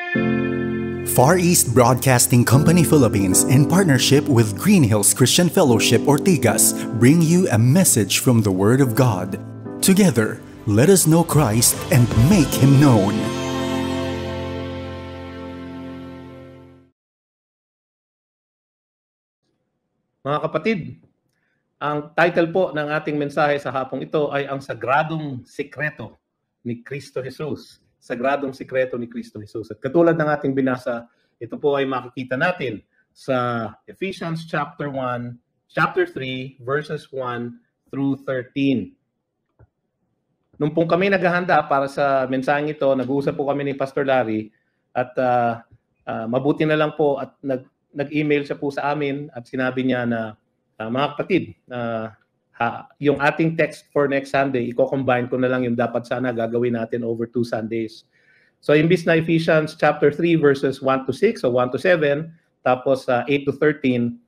Far East Broadcasting Company Philippines, in partnership with Green Hills Christian Fellowship Ortigas, bring you a message from the Word of God. Together, let us know Christ and make Him known. Mga kapatid, ang title po ng ating mensahe sa hapong ito ay ang Sagradong Sikreto ni Kristo Jesus. Sagradong Sikreto ni Kristo Jesus. At katulad ng ating binasa, ito po ay makikita natin sa Ephesians chapter 1, chapter 3, verses 1 through 13. Nung pong kami naghahanda para sa mensaheng ito, nag-uusap po kami ni Pastor Larry at mabuti na lang po at nag-email siya po sa amin at sinabi niya na mga kapatid, yung ating text for next Sunday, i-combine ko na lang yung dapat sana gagawin natin over 2 Sundays. So imbis na Ephesians chapter 3 verses 1 to 6 o 1 to 7, tapos 8 to 13,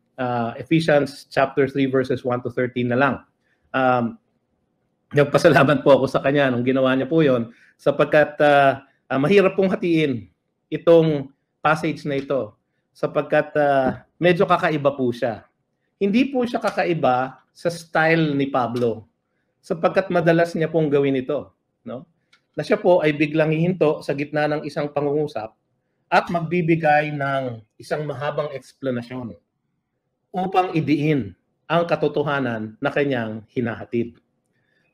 Ephesians chapter 3 verses 1 to 13 na lang. Nagpasalamat po ako sa kanya nung ginawa niya po yon sapagkat mahirap pong hatiin itong passage na ito sapagkat medyo kakaiba po siya. Hindi po siya kakaiba sa style ni Pablo sapagkat madalas niya pong gawin ito, no? Na siya po ay biglang hihinto sa gitna ng isang pangungusap at magbibigay ng isang mahabang eksplanasyon upang idiin ang katotohanan na kanyang hinahatid.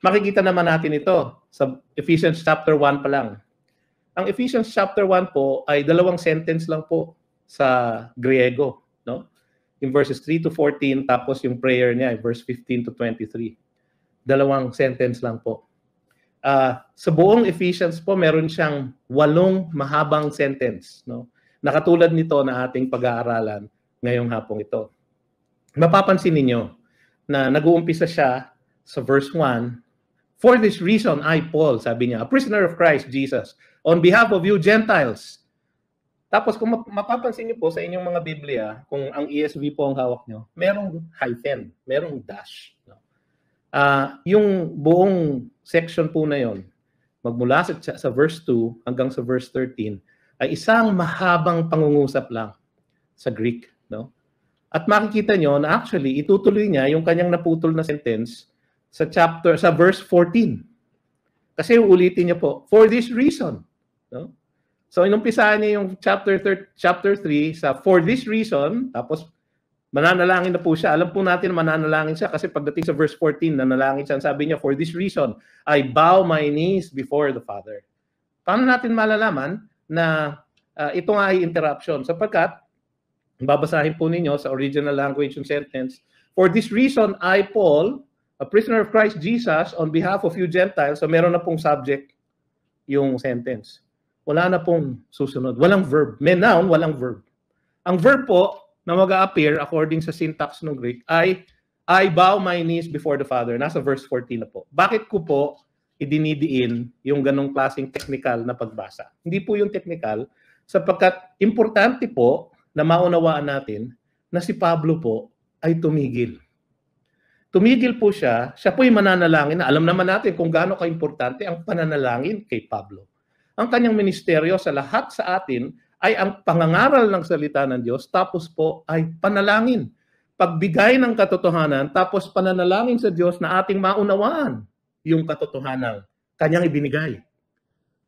Makikita naman natin ito sa Ephesians chapter 1 pa lang. Ang Ephesians chapter 1 po ay 2 sentence lang po sa Griego, no? In verses 3 to 14, tapos yung prayer niya, verse 15 to 23. 2 sentence lang po. Sa buong Ephesians po, meron siyang 8 mahabang sentence, no? Nakatulad nito na ating pag-aaralan ngayong hapong ito. Mapapansin ninyo na nag-uumpisa siya sa verse 1, "For this reason, I, Paul," sabi niya, "a prisoner of Christ Jesus, on behalf of you Gentiles." Tapos kung mapapansin niyo po sa inyong mga Biblia, kung ang ESV po ang hawak niyo, merong hyphen, merong dash. No? Yung buong section po na yon, magmula sa verse 2 hanggang sa verse 13, ay isang mahabang pangungusap lang sa Greek. No? At makikita niyo na actually, itutuloy niya yung kanyang naputol na sentence sa verse 14. Kasi ulitin niya po, "For this reason." No? So inumpisahan niya yung chapter 3 sa "for this reason", tapos mananalangin na po siya. Alam po natin mananalangin siya kasi pagdating sa verse 14, nanalangin siya. Sabi niya, "For this reason, I bow my knees before the Father." Paano natin malalaman na ito nga ay interruption? Sapagkat, babasahin po ninyo sa original language yung sentence, "For this reason, I, Paul, a prisoner of Christ Jesus, on behalf of you Gentiles." So meron na pong subject yung sentence. Wala na pong susunod. Walang verb. May noun, walang verb. Ang verb po na mag-a-appear according sa syntax ng Greek ay "I bow my knees before the Father." Nasa verse 14 na po. Bakit ko po idinidiin yung ganong klaseng technical na pagbasa? Hindi po yung technical sapagkat importante po na maunawaan natin na si Pablo po ay tumigil. Tumigil po siya po'y mananalangin na alam naman natin kung gaano ka-importante ang pananalangin kay Pablo. Ang kanyang ministeryo sa lahat sa atin ay ang pangangaral ng salita ng Diyos, tapos po ay panalangin. Pagbigay ng katotohanan, tapos pananalangin sa Diyos na ating maunawaan yung katotohanan kanyang ibinigay.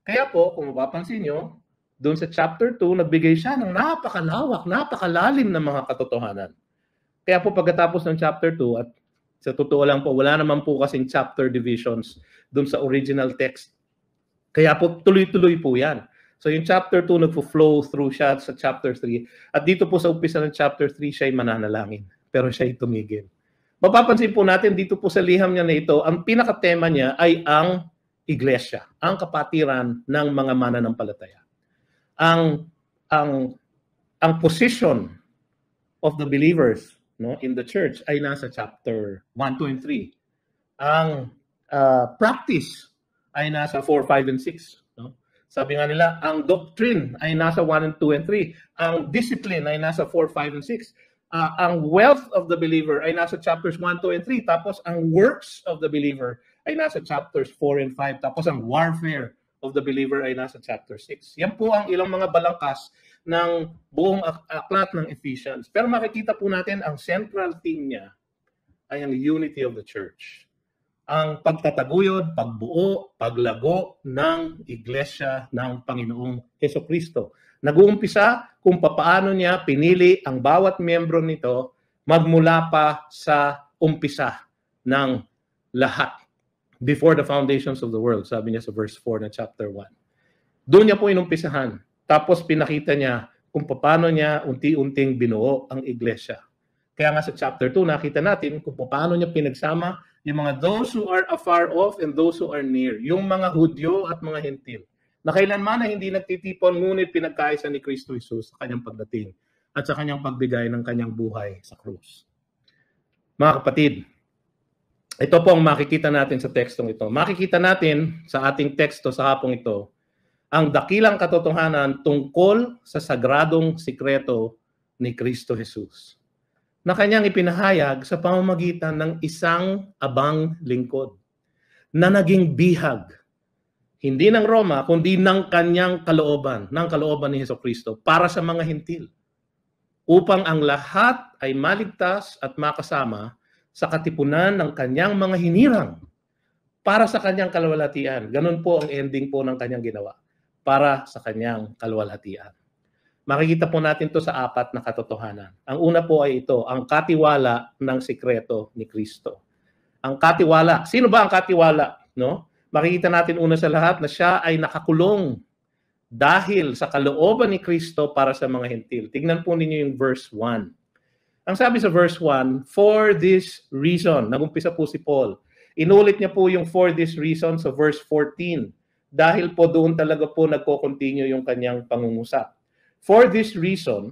Kaya po, kung mapapansin nyo, doon sa chapter 2, nagbigay siya ng napakalawak, napakalalim na mga katotohanan. Kaya po pagkatapos ng chapter 2, at sa totoo lang po, wala naman po kasing chapter divisions doon sa original text. Kaya po tuloy-tuloy po yan. So yung chapter 2 nagfo-flow through siya sa chapter 3. At dito po sa umpisa ng chapter 3, siya ay mananalangin. Pero siya ay tumigil. Mapapansin po natin dito po sa liham niya na ito, ang pinakatema niya ay ang iglesia, ang kapatiran ng mga mananampalataya. Ang position of the believers, no, in the church ay nasa chapter 1, 2, and 3. Ang practice ay nasa 4, 5, and 6. No? Sabi nga nila, ang doctrine ay nasa 1, and 2, and 3. Ang discipline ay nasa 4, 5, and 6. Ang wealth of the believer ay nasa chapters 1, 2, and 3. Tapos ang works of the believer ay nasa chapters 4 and 5. Tapos ang warfare of the believer ay nasa chapter 6. Yan po ang ilang mga balangkas ng buong aklat ng Ephesians. Pero makikita po natin ang central theme niya ay ang unity of the church. Ang pagtataguyod, pagbuo, paglago ng iglesia ng Panginoong Hesukristo. Nag-uumpisa kung papaano niya pinili ang bawat miyembro nito magmula pa sa umpisa ng lahat. Before the foundations of the world, sabi niya sa verse 4 na chapter 1. Doon niya po inumpisahan. Tapos pinakita niya kung paano niya unti-unting binuo ang iglesia. Kaya nga sa chapter 2, nakita natin kung paano niya pinagsama yung mga those who are afar off and those who are near. Yung mga Hudyo at mga Hentil. Na kailanman na hindi nagtitipon, ngunit pinagkaisa ni Kristo Jesus sa kanyang pagdating at sa kanyang pagbigay ng kanyang buhay sa krus. Mga kapatid, ito po ang makikita natin sa tekstong ito. Makikita natin sa ating teksto sa hapong ito ang dakilang katotohanan tungkol sa sagradong sikreto ni Kristo Jesus na kanyang ipinahayag sa pamamagitan ng isang abang lingkod na naging bihag, hindi ng Roma, kundi ng kanyang kalooban, ng kalooban ni Hesukristo para sa mga Hentil, upang ang lahat ay maligtas at makasama sa katipunan ng kanyang mga hinirang para sa kanyang kaluwalhatian. Ganun po ang ending po ng kanyang ginawa, para sa kanyang kaluwalhatian. Makikita po natin to sa apat na katotohanan. Ang una po ay ito, ang katiwala ng sikreto ni Kristo. Ang katiwala. Sino ba ang katiwala? No? Makikita natin una sa lahat na siya ay nakakulong dahil sa kalooban ni Kristo para sa mga Hentil. Tignan po ninyo yung verse 1. Ang sabi sa verse 1, for this reason, nagumpisa po si Paul. Inulit niya po yung for this reason sa verse 14. Dahil po doon talaga po nagko-continue yung kanyang pangungusap. For this reason,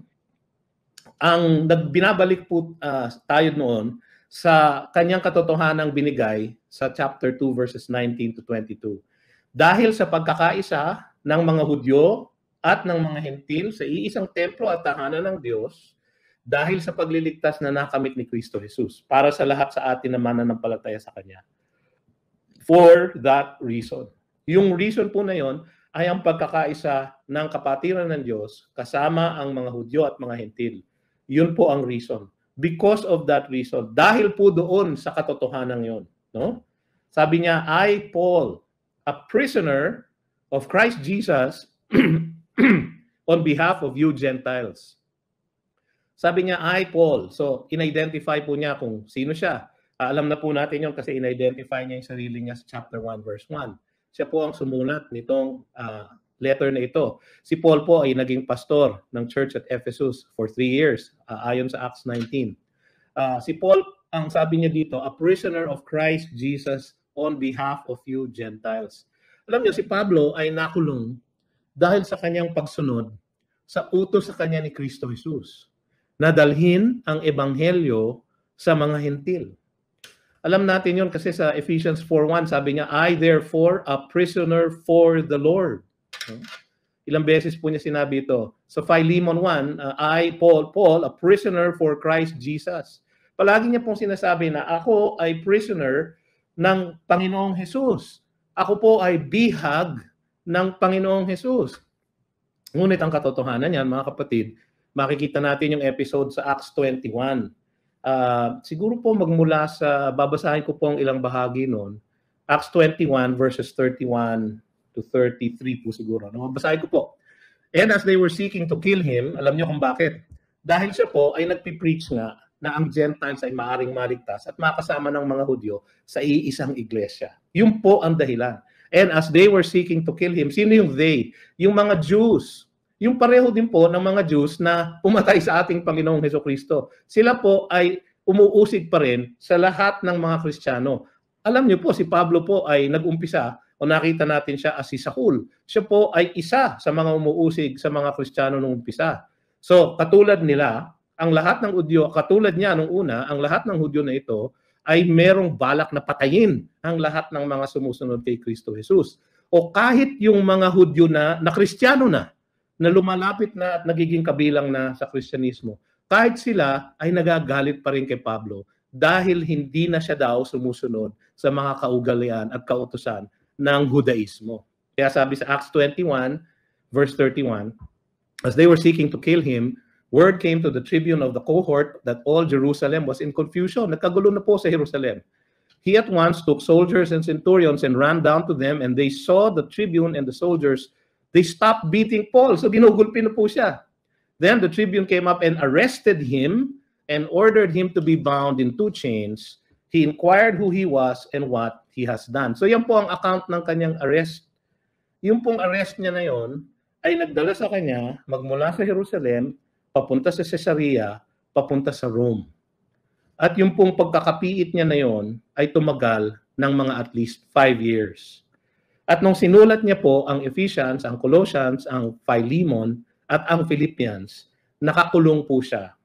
ang binabalik po tayo noon sa kanyang katotohanang binigay sa chapter 2 verses 19 to 22. Dahil sa pagkakaisa ng mga Hudyo at ng mga Hentil sa iisang templo at tahanan ng Diyos, dahil sa pagliligtas na nakamit ni Kristo Jesus para sa lahat sa atin na mananampalataya sa Kanya. For that reason. Yung reason po na yon ay ang pagkakaisa ng kapatiran ng Diyos kasama ang mga Hudyo at mga Hentil. Yun po ang reason. Because of that reason. Dahil po doon sa katotohanan yon. No? Sabi niya, I, Paul, a prisoner of Christ Jesus on behalf of you Gentiles. Sabi niya, I, Paul. So, in-identify po niya kung sino siya. Alam na po natin yun kasi in-identify niya yung sarili niya sa chapter 1, verse 1. Siya po ang sumulat nitong letter na ito. Si Paul po ay naging pastor ng church at Ephesus for 3 years, ayon sa Acts 19. Si Paul, ang sabi niya dito, a prisoner of Christ Jesus on behalf of you Gentiles. Alam niyo, si Pablo ay nakulong dahil sa kanyang pagsunod sa utos sa kanya ni Kristo Jesus na dalhin ang ebanghelyo sa mga Hentil. Alam natin yun kasi sa Ephesians 4:1 sabi niya, I therefore a prisoner for the Lord. Ilang beses po niya sinabi ito. Sa Philemon 1, I, Paul, a prisoner for Christ Jesus. Palagi niya pong sinasabi na ako ay prisoner ng Panginoong Jesus. Ako po ay bihag ng Panginoong Jesus. Ngunit ang katotohanan niyan, mga kapatid, makikita natin yung episode sa Acts 21. Siguro po magmula sa, babasahin ko po ang ilang bahagi noon. Acts 21 verses 31 to 33 po siguro. Babasahin ko po. And as they were seeking to kill him, alam niyo kung bakit? Dahil siya po ay nagpipreach nga na ang Gentiles ay maaring maligtas at makasama ng mga Hudyo sa iisang iglesia. Yun po ang dahilan. And as they were seeking to kill him, sino yung they? Yung mga Jews. Yung pareho din po ng mga Jews na pumatay sa ating Panginoong Hesukristo. Sila po ay umuusig pa rin sa lahat ng mga Kristiyano. Alam niyo po, si Pablo po ay nag-umpisa o nakita natin siya as si Saul. Siya po ay isa sa mga umuusig sa mga Kristiyano nung umpisa. So, katulad nila, ang lahat ng Hudyo, katulad niya nung una, ang lahat ng Hudyo na ito ay merong balak na patayin ang lahat ng mga sumusunod kay Kristo Jesus. O kahit yung mga Hudyo na Kristiyano na lumalapit na at nagiging kabilang na sa Kristyanismo, kahit sila ay nagagalit pa rin kay Pablo dahil hindi na siya daw sumusunod sa mga kaugalian at kautusan ng Judaismo. Kaya sabi sa Acts 21, verse 31, as they were seeking to kill him, word came to the tribune of the cohort that all Jerusalem was in confusion. Nagkagulo na po sa Jerusalem. He at once took soldiers and centurions and ran down to them, and they saw the tribune and the soldiers. They stopped beating Paul. So ginugulpi na po siya. Then the tribune came up and arrested him and ordered him to be bound in 2 chains. He inquired who he was and what he has done. So yan po ang account ng kanyang arrest. Yung pong arrest niya na yon ay nagdala sa kanya magmula sa Jerusalem, papunta sa Caesarea, papunta sa Rome. At yung pong pagkakapiit niya na yon ay tumagal ng mga at least 5 years. At nung sinulat niya po ang Ephesians, ang Colossians, ang Philemon, at ang Philippians, nakakulong po siya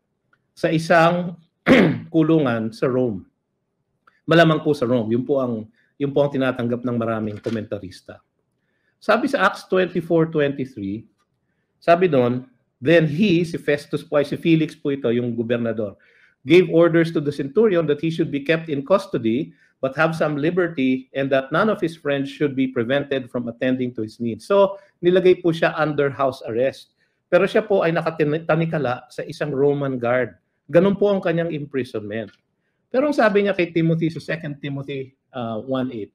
sa isang kulungan sa Rome. Malamang po sa Rome. Yun po ang tinatanggap ng maraming komentarista. Sabi sa Acts 24:23, sabi doon, then he, si Festus po, si Felix po ito, yung gobernador, gave orders to the centurion that he should be kept in custody but have some liberty and that none of his friends should be prevented from attending to his needs. So, nilagay po siya under house arrest. Pero siya po ay nakatanikala sa isang Roman guard. Ganun po ang kanyang imprisonment. Pero ang sabi niya kay Timothy sa 2 Timothy 1:8,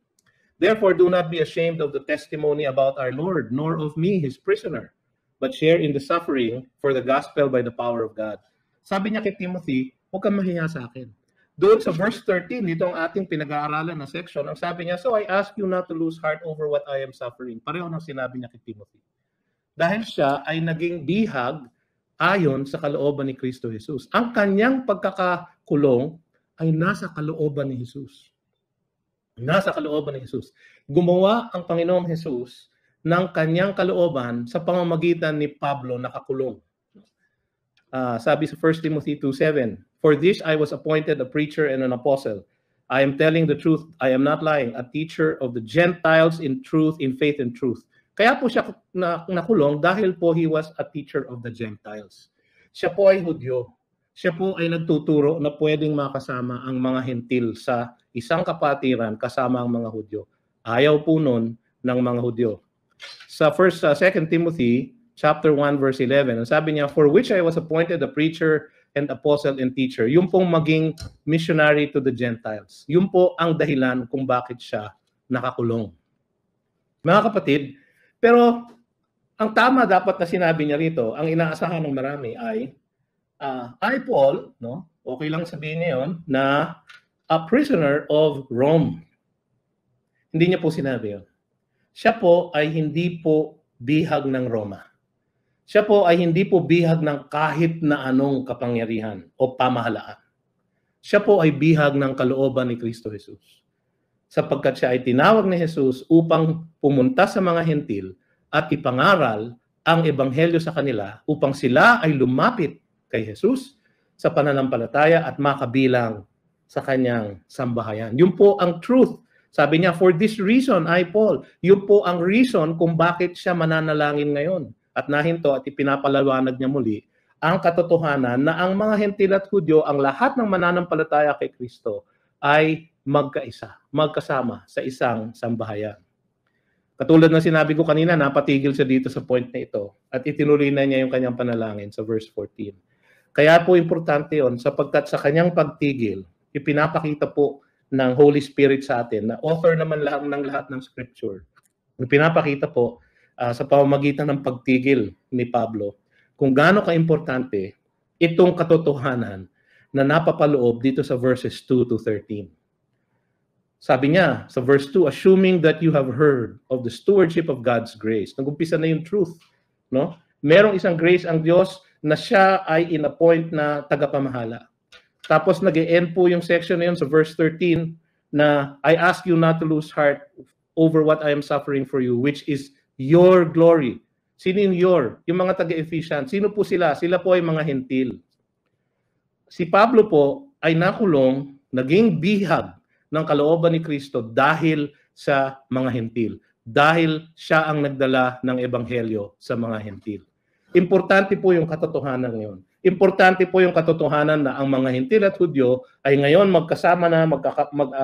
therefore, do not be ashamed of the testimony about our Lord, nor of me, his prisoner, but share in the suffering for the gospel by the power of God. Sabi niya kay Timothy, huwag kang mahiya sa akin. Doon sa verse 13, dito ang ating pinag-aaralan na section, ang sabi niya, so I ask you not to lose heart over what I am suffering. Pareho nang sinabi niya kay Timothy. Dahil siya ay naging bihag ayon sa kalooban ni Kristo Jesus. Ang kanyang pagkakakulong ay nasa kalooban ni Jesus. Nasa kalooban ni Jesus. Gumawa ang Panginoong Jesus ng kanyang kalooban sa pamamagitan ni Pablo nakakulong. Sabi sa 1 Timothy 2:7, for this I was appointed a preacher and an apostle. I am telling the truth, I am not lying, a teacher of the Gentiles in truth, in faith and truth. Kaya po siya nakulong dahil po he was a teacher of the Gentiles. Siya po ay Hudyo. Siya po ay nagtuturo na pwedeng makasama ang mga hentil sa isang kapatiran kasama ang mga Hudyo. Ayaw po nun ng mga Hudyo. Sa 2 Timothy chapter 1 verse 11, ang sabi niya, for which I was appointed a preacher and apostle and teacher. Yung pong maging missionary to the Gentiles. Yung po ang dahilan kung bakit siya nakakulong. Mga kapatid, pero ang tama dapat na sinabi niya rito, ang inaasahan ng marami ay, I Paul, no? Okay lang sabihin niya yun, na a prisoner of Rome. Hindi niya po sinabi yun. Siya po ay hindi po bihag ng Roma. Siya po ay hindi po bihag ng kahit na anong kapangyarihan o pamahalaan. Siya po ay bihag ng kalooban ni Kristo Jesus. Sapagkat siya ay tinawag ni Jesus upang pumunta sa mga hentil at ipangaral ang ebanghelyo sa kanila upang sila ay lumapit kay Jesus sa pananampalataya at makabilang sa kanyang sambahayan. Yun po ang truth. Sabi niya, for this reason, I Paul, yun po ang reason kung bakit siya mananalangin ngayon. At nahinto at ipinapalawanag niya muli ang katotohanan na ang mga hentil at Hudyo, ang lahat ng mananampalataya kay Kristo ay magkaisa, magkasama sa isang sambahayan. Katulad ng sinabi ko kanina, napatigil siya dito sa point na ito at itinuloy na niya yung kanyang panalangin sa verse 14. Kaya po importante yon sapagkat sa kanyang pagtigil, ipinapakita po ng Holy Spirit sa atin na author naman ng lahat ng Scripture. Ipinapakita po sa pamamagitan ng pagtigil ni Pablo kung gaano ka-importante itong katotohanan na napapaloob dito sa verses 2 to 13. Sabi niya sa verse 2, assuming that you have heard of the stewardship of God's grace. Nag-umpisa na yung truth. No? Merong isang grace ang Diyos na siya ay in-appoint na tagapamahala. Tapos nag-e-end po yung section na yun sa verse 13 na I ask you not to lose heart over what I am suffering for you, which is your glory. Sino yung your? Yung mga taga-Ephesians. Sino po sila? Sila po ay mga hentil. Si Pablo po ay nakulong, naging bihag ng kalooban ni Kristo dahil sa mga hentil. Dahil siya ang nagdala ng ebanghelyo sa mga hentil. Importante po yung katotohanan ngayon. Importante po yung katotohanan na ang mga hentil at Hudyo ay ngayon magkasama na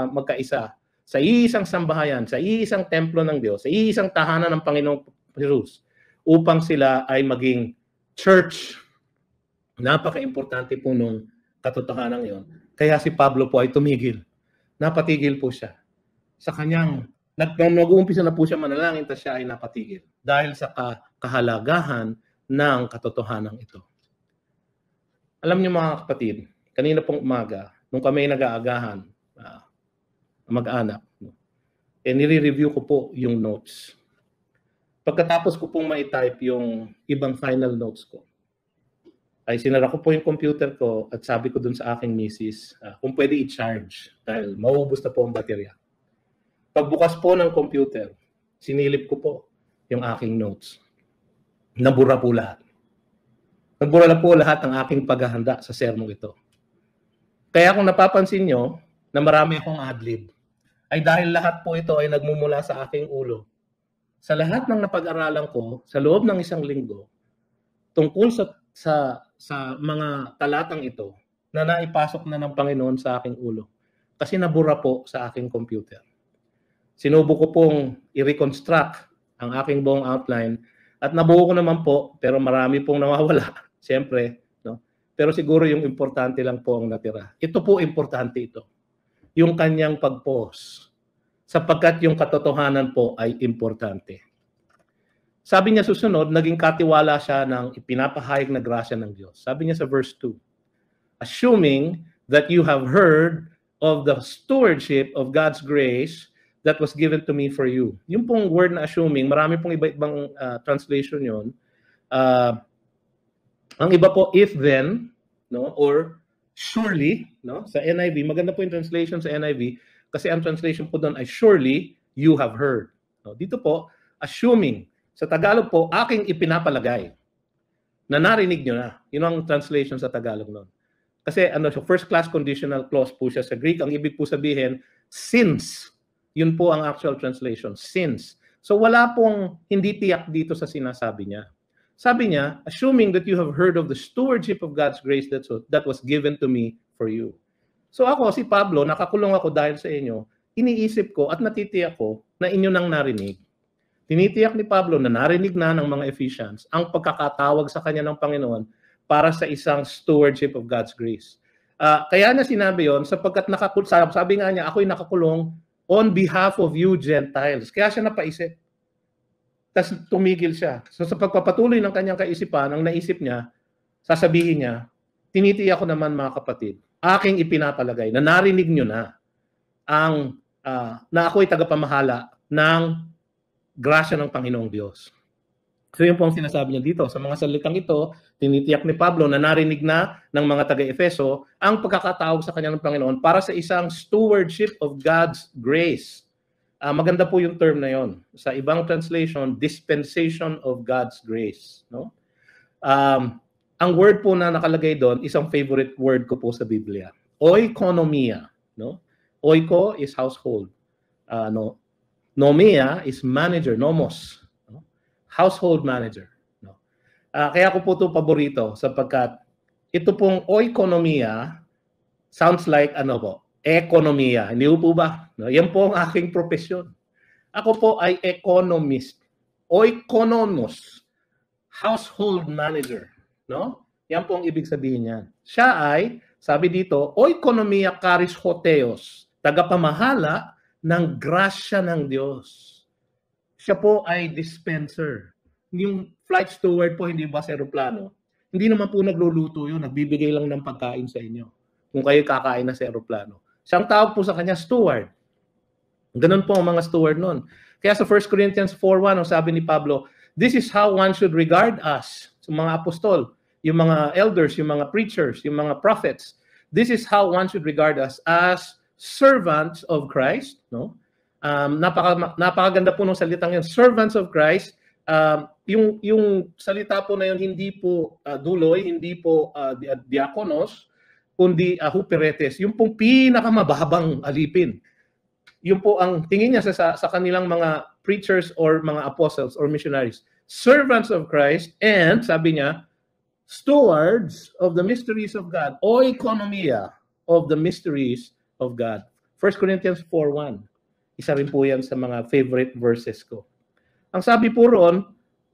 magkaisa sa iisang sambahayan, sa iisang templo ng Diyos, sa iisang tahanan ng Panginoong Jesus, upang sila ay maging church. Napaka-importante po nung katotohanan yon. Kaya si Pablo po ay tumigil. Napatigil po siya. Sa kanyang, nag-uumpisa na po siya manalangin, tapos siya ay napatigil. Dahil sa kahalagahan ng katotohanan ito. Alam niyo mga kapatid, kanina pong umaga, nung kami nag-aagahan, mag-anak, nire-review ko po yung notes. Pagkatapos ko pong ma-type yung ibang final notes ko, ay sinara ko po yung computer ko at sabi ko dun sa aking misis, kung pwede i-charge dahil mauubos na po ang baterya. Pagbukas po ng computer, sinilip ko po yung aking notes. Nabura po lahat. Nabura na po lahat ang aking paghahanda sa sermong ito. Kaya kung napapansin nyo na marami akong adlib, ay dahil lahat po ito ay nagmumula sa aking ulo. Sa lahat ng napag-aralan ko, sa loob ng isang linggo, tungkol sa mga talatang ito na naipasok na ng Panginoon sa aking ulo. Kasi nabura po sa aking computer. Sinubo ko pong i-reconstruct ang aking buong outline at nabuo ko naman po, pero marami pong nawawala. Siyempre, no? Pero siguro yung importante lang po ang natira. Ito po importante ito. Yung kanyang pag-pause. Sapagkat yung katotohanan po ay importante. Sabi niya susunod, naging katiwala siya ng ipinapahayag na grasya ng Diyos. Sabi niya sa verse 2, assuming that you have heard of the stewardship of God's grace that was given to me for you. Yung pong word na assuming, marami pong iba-ibang translation yon. Ang iba po, if then, no, or surely, no, sa NIV, maganda po yung translation sa NIV, kasi ang translation po doon ay surely you have heard. No, dito po, assuming, sa Tagalog po, aking ipinapalagay na narinig nyo na. Yun ang translation sa Tagalog noon. Kasi first class conditional clause po siya sa Greek. Ang ibig po sabihin, since. Yun po ang actual translation, since. So wala pong hindi tiyak dito sa sinasabi niya. Sabi niya, assuming that you have heard of the stewardship of God's grace that was given to me for you. So ako, si Pablo, nakakulong ako dahil sa inyo, iniisip ko at natitiyak ko na inyo nang narinig. Tinitiyak ni Pablo na narinig na ng mga Ephesians ang pagkakatawag sa kanya ng Panginoon para sa isang stewardship of God's grace. Kaya niya sinabi yon sapagkat sabi nga niya, ako'y nakakulong on behalf of you Gentiles. Kaya siya napaisip. Tapos tumigil siya. So sa pagpapatuloy ng kanyang kaisipan, ang naisip niya, sasabihin niya, tinitiyak ko naman mga kapatid, aking ipinapalagay na narinig nyo na na ako'y tagapamahala ng grasya ng Panginoong Diyos. So yun po ang sinasabi niya dito. Sa mga salitang ito, tinitiyak ni Pablo na narinig na ng mga taga-Efeso ang pagkakatawag sa kanya ng Panginoon para sa isang stewardship of God's grace. Maganda po yung term na yon. Sa ibang translation, dispensation of God's grace. No? Ang word po na nakalagay doon, isang favorite word ko po sa Biblia. Oikonomia. No? Oiko is household. Nomia is manager, nomos. No? Household manager. No? Kaya ko po ito paborito sapagkat ito pong oikonomia sounds like ekonomiya. Hindi po ba? No? Yan po ang aking profesyon. Ako po ay economist. Oikonomos. Household manager. No? Yan po ang ibig sabihin niyan. Siya ay, sabi dito, oikonomiya charis hoteos. Tagapamahala ng grasya ng Diyos. Siya po ay dispenser. Yung flight steward po, hindi ba sa aeroplano? Hindi naman po nagluluto yun. Nagbibigay lang ng pagkain sa inyo. Kung kayo kakain na sa aeroplano. Siyang tawag po sa kanya, steward. Ganun po ang mga steward nun. Kaya sa 1 Corinthians 4:1, ang sabi ni Pablo, this is how one should regard us. So mga apostol, yung mga elders, yung mga preachers, yung mga prophets. This is how one should regard us as servants of Christ, no? Napakaganda po ng salitang yun, servants of Christ. Yung salita po na yun, hindi po duloy, hindi po diakonos, kundi huperetes. Yung pong pinakamababang alipin. Yung po ang tingin niya sa kanilang mga preachers or mga apostles or missionaries. Servants of Christ and, sabi niya, stewards of the mysteries of God. Oikonomia of the mysteries of God. 1 Corinthians 4:1. Isa rin po yan sa mga favorite verses ko. Ang sabi po roon,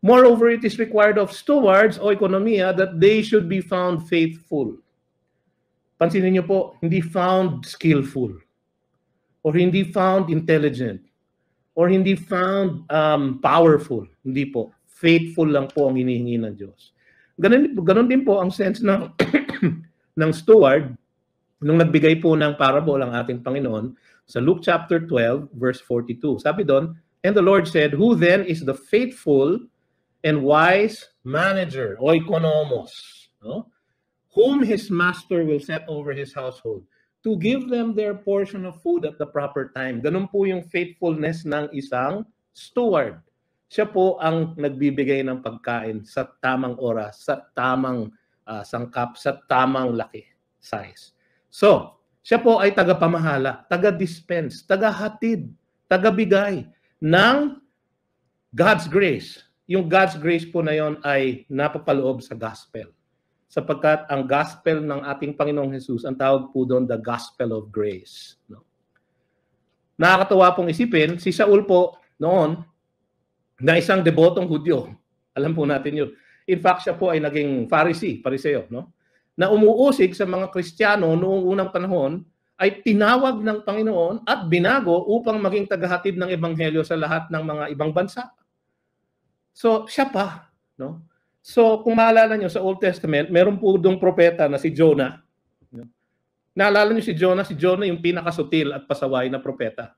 moreover, it is required of stewards o ekonomiya that they should be found faithful. Pansinin niyo po, hindi found skillful, or hindi found intelligent, or hindi found powerful. Hindi po. Faithful lang po ang hinihingi ng Diyos. Ganun din po ang sense ng, ng steward nung nagbigay po ng parable ang ating Panginoon sa Luke chapter 12, verse 42. Sabi doon, and the Lord said, who then is the faithful and wise manager o economos, no? Whom his master will set over his household to give them their portion of food at the proper time. Ganun po yung faithfulness ng isang steward. Siya po ang nagbibigay ng pagkain sa tamang oras, sa tamang sangkap, sa tamang laki, size. So, siya po ay tagapamahala, taga-dispense, taga-hatid, taga-bigay ng God's grace. Yung God's grace po na yon ay napapaloob sa gospel. Sapagkat ang gospel ng ating Panginoong Jesus, ang tawag po doon, the gospel of grace. No? Nakakatuwa pong isipin, si Saul po noon, na isang debotong Hudyo. Alam po natin yun. In fact, siya po ay naging Fariseo, no? Na umuusig sa mga Kristiyano noong unang panahon, ay tinawag ng Panginoon at binago upang maging tagahatid ng ebanghelyo sa lahat ng mga ibang bansa. So, siya pa, no? So, kung maalala nyo sa Old Testament, meron po doong propeta na si Jonah. Naalala nyo si Jonah yung pinakasutil at pasaway na propeta.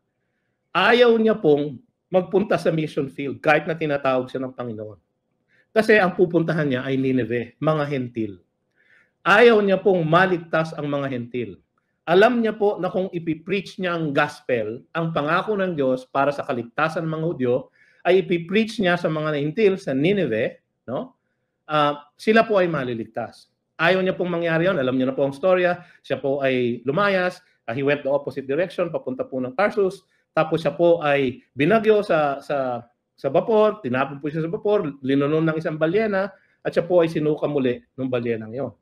Ayaw niya pong magpunta sa mission field kahit na tinatawag siya ng Panginoon. Kasi ang pupuntahan niya ay Nineveh, mga hentil. Ayaw niya pong maligtas ang mga hentil. Alam niya po na kung ipipreach niya ang gospel, ang pangako ng Diyos para sa kaligtasan ng mga Hudyo, ay ipipreach niya sa mga hentil sa Nineveh, no? Sila po ay maliligtas. Ayaw niya pong mangyari yun. Alam niyo na po ang storya. Siya po ay lumayas. He went the opposite direction, papunta po ng Tarsus. Tapos siya po ay binagyo sa vapor. Tinapon po siya sa vapor. Linunon ng isang balyena. At siya po ay sinuka muli ng balyenang yun.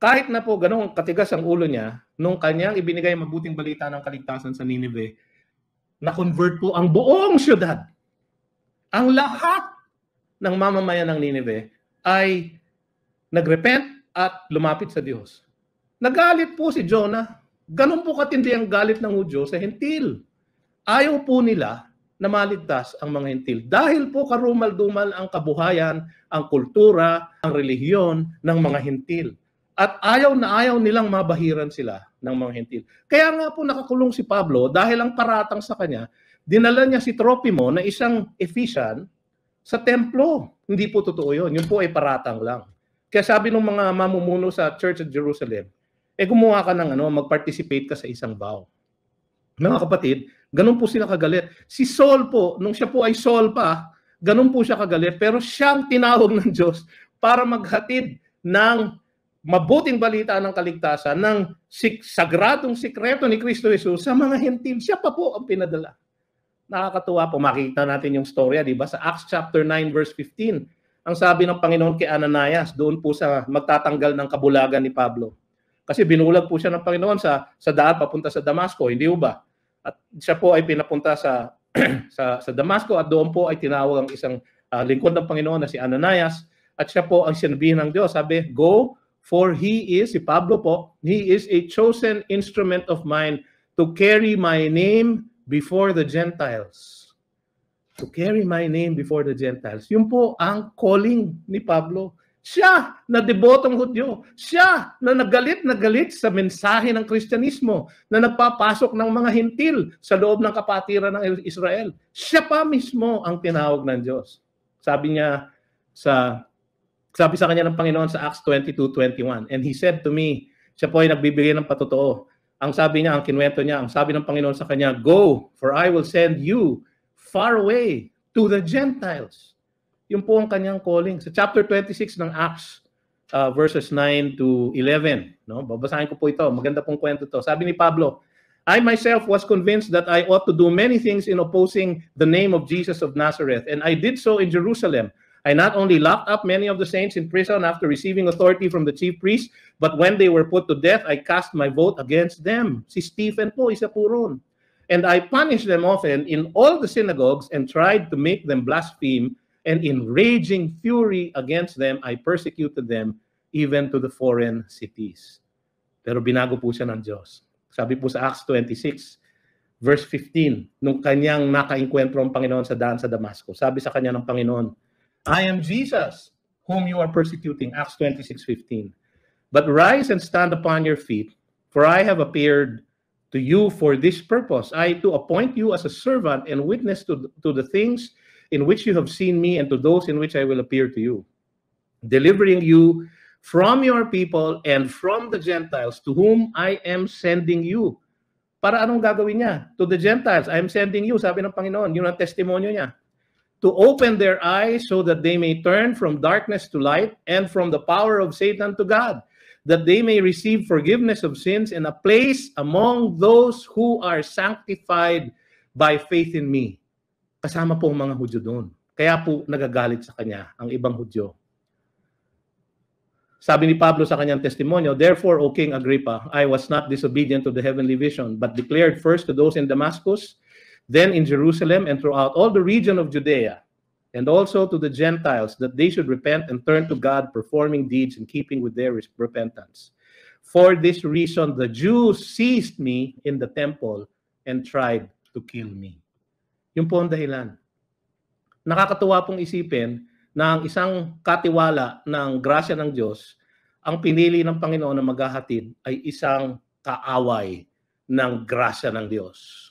Kahit na po ganong katigas ang ulo niya, nung kanyang ibinigay mabuting balita ng kaligtasan sa Nineveh, na-convert po ang buong syudad. Ang lahat ng mamamayan ng Nineveh ay nagrepent at lumapit sa Diyos. Nagalit po si Jonah. Ganun po katindi ang galit ng Hudyo sa hentil. Ayaw po nila na maligtas ang mga hentil. Dahil po karumal-dumal ang kabuhayan, ang kultura, ang relihiyon ng mga hentil. At ayaw na ayaw nilang mabahiran sila ng mga hentil. Kaya nga po nakakulong si Pablo dahil ang paratang sa kanya, dinala niya si Tropimo na isang Ephesian sa templo. Hindi po totoo yun. Yun po ay paratang lang. Kaya sabi ng mga mamumuno sa Church of Jerusalem, gumawa ka ng mag-participate ka sa isang vow. Mga kapatid, ganun po sila kagalit. Si Saul po, nung siya po ay Saul pa, ganun po siya kagalit, pero siyang tinawag ng Diyos para maghatid ng mabuting balita ng kaligtasan, ng sagradong sikreto ni Kristo Jesus sa mga hentil. Siya pa po ang pinadala. Nakakatuwa po, makikita natin yung storya, di ba? Sa Acts chapter 9 verse 15, ang sabi ng Panginoon kay Ananias, doon po sa magtatanggal ng kabulagan ni Pablo. Kasi binulag po siya ng Panginoon sa daan papunta sa Damasco, hindi ba? At siya po ay pinapunta sa Damasco at doon po ay tinawag ang isang lingkod ng Panginoon na si Ananias at siya po ang sinabihan ng Diyos. Sabi, go, for he is, si Pablo po, he is a chosen instrument of mine to carry my name before the Gentiles. To carry my name before the Gentiles. Yun po ang calling ni Pablo. Siya na debotong Hudyo. Siya na nagalit sa mensahe ng Kristyanismo na nagpapasok ng mga hentil sa loob ng kapatiran ng Israel. Siya pa mismo ang tinawag ng Diyos. Sabi sa kanya ng Panginoon sa Acts 22:21. And he said to me, siya po ay nagbibigay ng patotoo. Ang sabi niya, ang kinuwento niya, ang sabi ng Panginoon sa kanya, go, for I will send you far away to the Gentiles. Yun po ang kanyang calling. Sa chapter 26 ng Acts, verses 9 to 11. No? Babasahin ko po ito. Maganda pong kwento to. Sabi ni Pablo, I myself was convinced that I ought to do many things in opposing the name of Jesus of Nazareth, and I did so in Jerusalem. I not only locked up many of the saints in prison after receiving authority from the chief priests, but when they were put to death, I cast my vote against them. Si Stephen po, isa po ron. And I punished them often in all the synagogues and tried to make them blaspheme, and in raging fury against them, I persecuted them even to the foreign cities. Pero binago po siya ng Diyos. Sabi po sa Acts 26, verse 15, nung kanyang nakainkwentro ang Panginoon sa daan sa Damascus, sabi sa kanya ng Panginoon, I am Jesus, whom you are persecuting. Acts 26:15. But rise and stand upon your feet, for I have appeared to you for this purpose, I to appoint you as a servant and witness to the things in which you have seen me and to those in which I will appear to you, delivering you from your people and from the Gentiles to whom I am sending you. Para anong gagawin niya? To the Gentiles, I am sending you, sabi ng Panginoon, yun ang testimonyo niya. To open their eyes so that they may turn from darkness to light and from the power of Satan to God, that they may receive forgiveness of sins and a place among those who are sanctified by faith in me. Kasama po ang mga Hudyo doon. Kaya po nagagalit sa kanya ang ibang Hudyo. Sabi ni Pablo sa kanyang testimonyo, therefore, O King Agrippa, I was not disobedient to the heavenly vision, but declared first to those in Damascus, then in Jerusalem and throughout all the region of Judea, and also to the Gentiles, that they should repent and turn to God, performing deeds in keeping with their repentance. For this reason, the Jews seized me in the temple and tried to kill me. Yun po ang dahilan. Nakakatuwa pong isipin na ang isang katiwala ng grasya ng Diyos, ang pinili ng Panginoon na maghahatid ay isang kaaway ng grasya ng Diyos.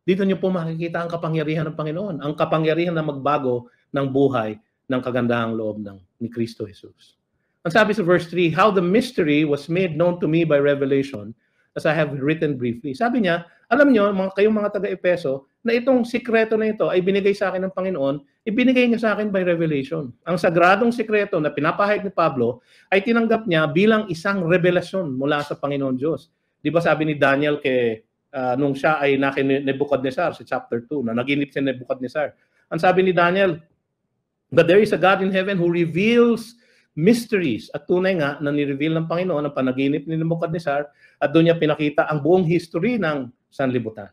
Dito niyo po makikita ang kapangyarihan ng Panginoon, ang kapangyarihan na magbago ng buhay ng kagandahang loob ni Kristo Jesus. Ang sabi sa verse 3, how the mystery was made known to me by revelation, as I have written briefly. Sabi niya, alam niyo, kayong mga taga-Epeso, na itong sikreto na ito ay binigay sa akin ng Panginoon, ibinigay niya sa akin by revelation. Ang sagradong sikreto na pinapahayag ni Pablo ay tinanggap niya bilang isang revelasyon mula sa Panginoon Diyos. Di ba sabi ni Daniel nung siya ay Nebuchadnezzar sa chapter 2, na naginip si Nebuchadnezzar. Ang sabi ni Daniel, but there is a God in heaven who reveals mysteries. At tunay nga na ni-reveal ng Panginoon ang panaginip ni Nebuchadnezzar at doon niya pinakita ang buong history ng sanlibutan.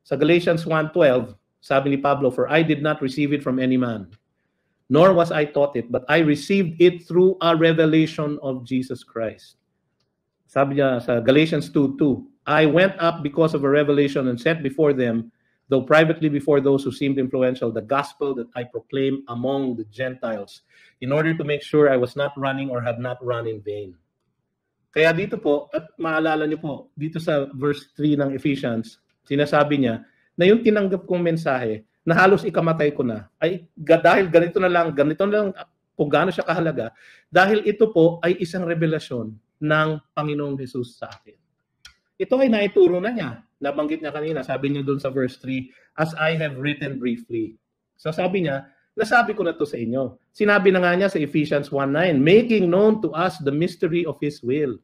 Sa Galatians 1:12, sabi ni Pablo, for I did not receive it from any man, nor was I taught it, but I received it through a revelation of Jesus Christ. Sabi niya sa Galatians 2:2, I went up because of a revelation and set before them, though privately before those who seemed influential, the gospel that I proclaim among the Gentiles, in order to make sure I was not running or had not run in vain. Kaya dito po, at maalala niyo po, dito sa verse 3 ng Ephesians, sinasabi niya na yung tinanggap kong mensahe na halos ikamatay ko na, ay dahil ganito na lang kung gaano siya kahalaga, dahil ito po ay isang revelasyon ng Panginoong Jesus sa akin. Ito ay naituro na niya. Nabanggit niya kanina, sabi niya doon sa verse 3, as I have written briefly. So sabi niya, nasabi ko na to sa inyo. Sinabi na nga niya sa Ephesians 1:9, making known to us the mystery of His will.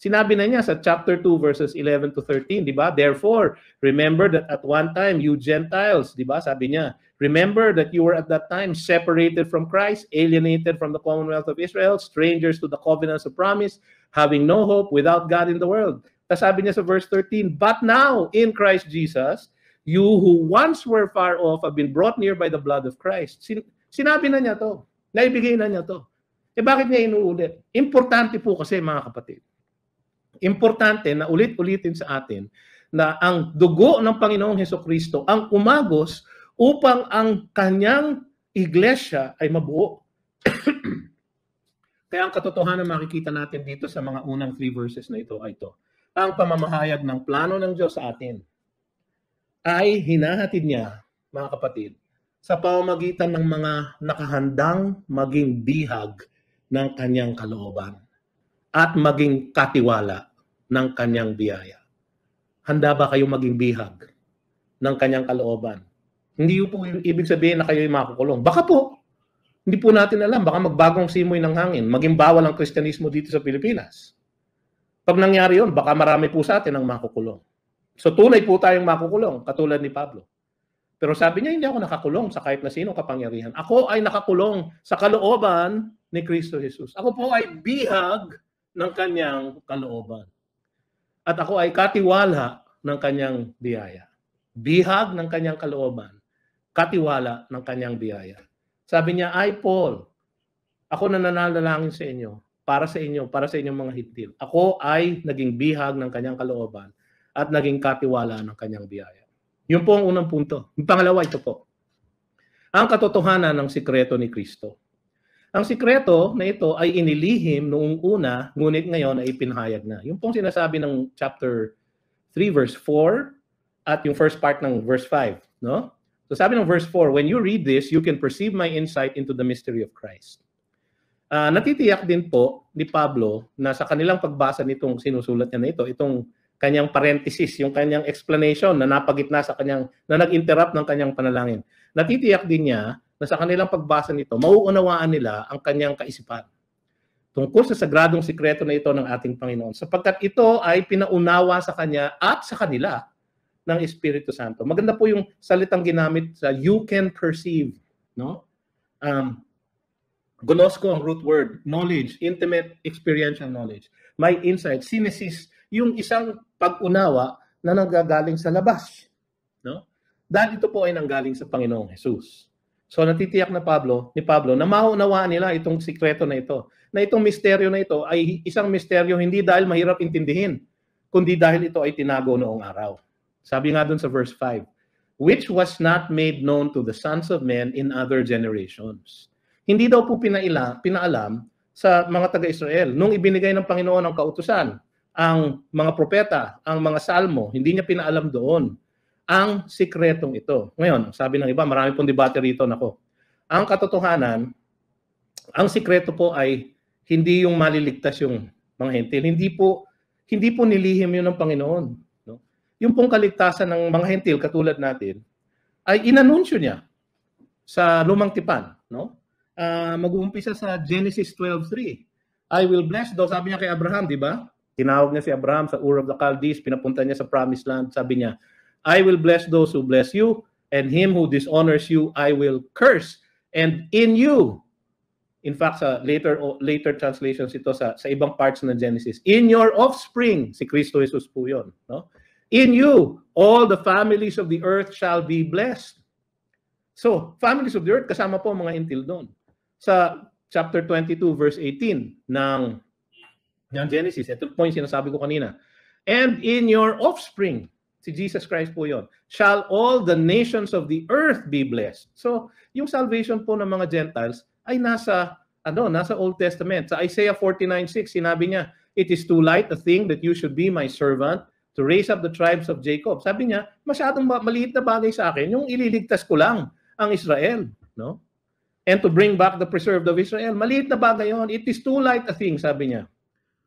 Sinabi na niya sa chapter 2 verses 11 to 13, di ba? Therefore, remember that at one time you Gentiles, di ba? Sabi niya, remember that you were at that time separated from Christ, alienated from the commonwealth of Israel, strangers to the covenants of promise, having no hope, without God in the world. Tapos sabi niya sa verse 13, but now in Christ Jesus, you who once were far off have been brought near by the blood of Christ. Sinabi na niya to. Naibigay na niya to. Bakit niya inuulit? Importante po kasi mga kapatid. Importante na ulit-ulitin sa atin na ang dugo ng Panginoong Hesukristo ang umagos upang ang kanyang iglesia ay mabuo. Kaya ang katotohanan makikita natin dito sa mga unang 3 verses na ito ay ito. Ang pamamahayag ng plano ng Diyos sa atin ay hinahatid niya, mga kapatid, sa pamamagitan ng mga nakahandang maging bihag ng kanyang kalooban at maging katiwala ng kanyang biyaya. Handa ba kayo maging bihag ng kanyang kalooban? Hindi po yung ibig sabihin na kayo makukulong. Baka po, hindi po natin alam, baka magbagong simoy ng hangin, maging bawal ang Kristyanismo dito sa Pilipinas. Pag nangyari yun, baka marami po sa atin ang makukulong. So tunay po tayong makukulong, katulad ni Pablo. Pero sabi niya, hindi ako nakakulong sa kahit na sino kapangyarihan. Ako ay nakakulong sa kalooban ni Kristo Jesus. Ako po ay bihag ng kanyang kalooban. At ako ay katiwala ng kanyang biyaya. bihag ng kanyang kalooban, katiwala ng kanyang biyaya. Sabi niya, ay Paul, ako na nananalangin sa inyo, para sa inyong mga hintil. Ako ay naging bihag ng kanyang kalooban at naging katiwala ng kanyang biyaya. Yun po ang unang punto. Yung pangalawa, ito po. Ang katotohanan ng sikreto ni Kristo. Ang sikreto na ito ay inilihim noong una, ngunit ngayon ay ipinahayag na. Yung pong sinasabi ng chapter 3 verse 4 at yung first part ng verse 5, no? So sabi ng verse 4, when you read this, you can perceive my insight into the mystery of Christ. Natitiyak din po ni Pablo na sa kanilang pagbasa nitong sinusulat niya na ito, itong kanyang parenthesis, yung kanyang explanation na napagitna sa kanyang, na nag-interrupt ng kanyang panalangin. Natitiyak din niya na sa kanilang pagbasa nito, mauunawaan nila ang kanyang kaisipan tungkol sa sagradong sikreto na ito ng ating Panginoon, sapagkat ito ay pinaunawa sa Kanya at sa kanila ng Espiritu Santo. Maganda po yung salitang ginamit sa you can perceive, no? Gnosko ang root word, knowledge, intimate experiential knowledge. May insight, synesis, yung isang pag-unawa na nanggagaling sa labas, no? Dahil ito po ay nanggaling sa Panginoong Jesus. So natitiyak ni Pablo na maunawaan nila itong sikreto na ito. Na itong misteryo na ito ay isang misteryo hindi dahil mahirap intindihin, kundi dahil ito ay tinago noong araw. Sabi nga dun sa verse 5, which was not made known to the sons of men in other generations. Hindi daw po pinaalam sa mga taga-Israel. Nung ibinigay ng Panginoon ang kautusan, ang mga propeta, ang mga salmo, hindi niya pinaalam doon ang sikretong ito. Ngayon, sabi ng iba, marami pong debate rito, nako. Ang katotohanan, ang sikreto po ay hindi yung maliligtas yung mga hentil. Hindi po nilihim yun ng Panginoon. No? Yung pong kaligtasan ng mga hentil, katulad natin, ay inanunsyo niya sa Lumang Tipan. No? Mag-uumpisa sa Genesis 12:3. I will bless those, sabi niya kay Abraham, di ba? Tinawag niya si Abraham sa Ur of the Chaldees, pinapunta niya sa Promised Land, sabi niya, I will bless those who bless you, and him who dishonors you, I will curse. And in you, in fact, sa later translations ito sa ibang parts ng Genesis, in your offspring, si Kristo Jesus po yun, no? In you, all the families of the earth shall be blessed. So, families of the earth, kasama po mga hintil doon. Sa chapter 22, verse 18 ng Genesis, ito po yung sinasabi ko kanina. And in your offspring, si Jesus Christ po yon, shall all the nations of the earth be blessed. So, yung salvation po ng mga Gentiles ay nasa Old Testament. Sa Isaiah 49:6, sinabi niya, it is too light a thing that you should be my servant to raise up the tribes of Jacob. Sabi niya, masyadong maliit na bagay sa akin, yung ililigtas ko lang ang Israel, no? And to bring back the preserved of Israel. Maliit na bagay yon. It is too light a thing, sabi niya.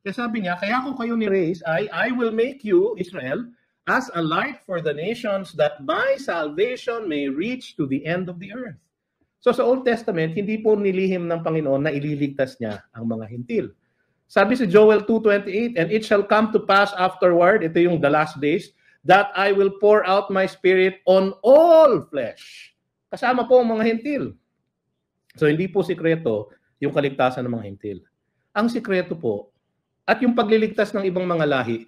Kaya sabi niya, kaya kung kayo ni-raise, I will make you, Israel, as a light for the nations, that my salvation may reach to the end of the earth. So sa Old Testament, hindi po nilihim ng Panginoon na ililigtas niya ang mga hintil. Sabi sa Joel 2:28, and it shall come to pass afterward, ito yung the last days, that I will pour out my spirit on all flesh. Kasama po ang mga hintil. So hindi po sikreto yung kaligtasan ng mga hintil. Ang sikreto po, at yung pagliligtas ng ibang mga lahi,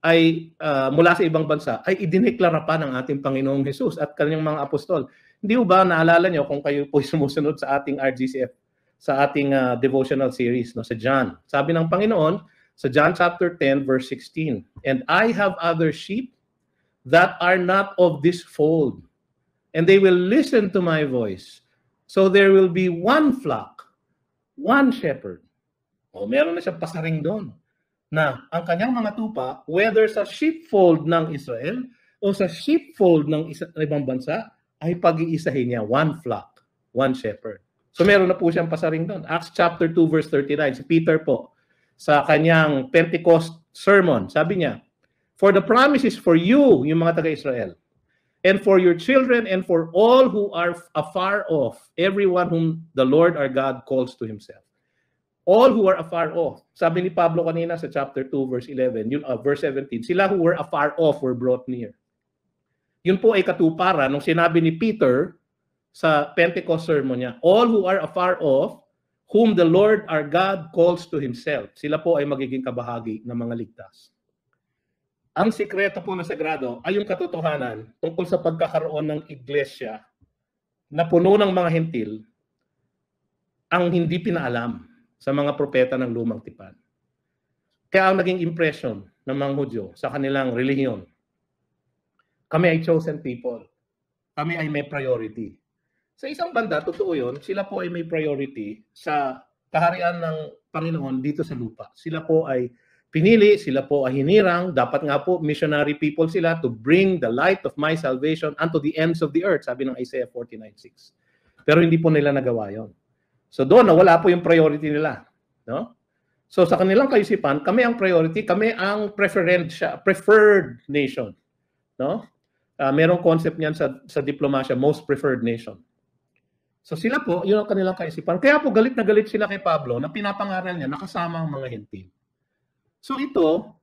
ay mula sa ibang bansa, ay idineklara pa ng ating Panginoong Jesus at kanyang mga apostol. Hindi ba naalala nyo kung kayo po sumusunod sa ating RGCF, sa ating devotional series, no, sa John. Sabi ng Panginoon, sa John chapter 10, verse 16, and I have other sheep that are not of this fold, and they will listen to my voice. So there will be one flock, one shepherd. O meron na siyang pasaring doon, na ang kanyang mga tupa, whether sa sheepfold ng Israel o sa sheepfold ng ibang bansa, ay pag-iisahin niya, one flock, one shepherd. So meron na po siyang pasaring doon. Acts chapter 2 verse 39, si Peter po, sa kanyang Pentecost sermon, sabi niya, for the promise is for you, yung mga taga-Israel, and for your children and for all who are afar off, everyone whom the Lord our God calls to himself. All who are afar off. Sabi ni Pablo kanina sa chapter 2 verse 11, verse 17, sila who were afar off were brought near. Yun po ay katuparan nung sinabi ni Peter sa Pentecost sermon niya, all who are afar off, whom the Lord our God calls to himself. Sila po ay magiging kabahagi ng mga ligtas. Ang sikreto po ng sagrado ay yung katotohanan tungkol sa pagkakaroon ng iglesia na puno ng mga hentil ang hindi pinaalam sa mga propeta ng lumang tipan. Kaya ang naging impression ng mga Hudyo sa kanilang relihiyon, kami ay chosen people. Kami ay may priority. Sa isang banda, totoo yun, sila po ay may priority sa kaharian ng Panginoon dito sa lupa. Sila po ay pinili, sila po ay hinirang, dapat nga po missionary people sila to bring the light of my salvation unto the ends of the earth, sabi ng Isaiah 49:6. Pero hindi po nila nagawa yon. So doon, nawala po yung priority nila. No? So sa kanilang kaisipan, kami ang priority, kami ang preferred nation. No? Merong concept niyan sa diplomasya, most preferred nation. So sila po, yun ang kanilang kaisipan. Kaya po galit na galit sila kay Pablo na pinapangaral niya nakasama ang mga hentil. So ito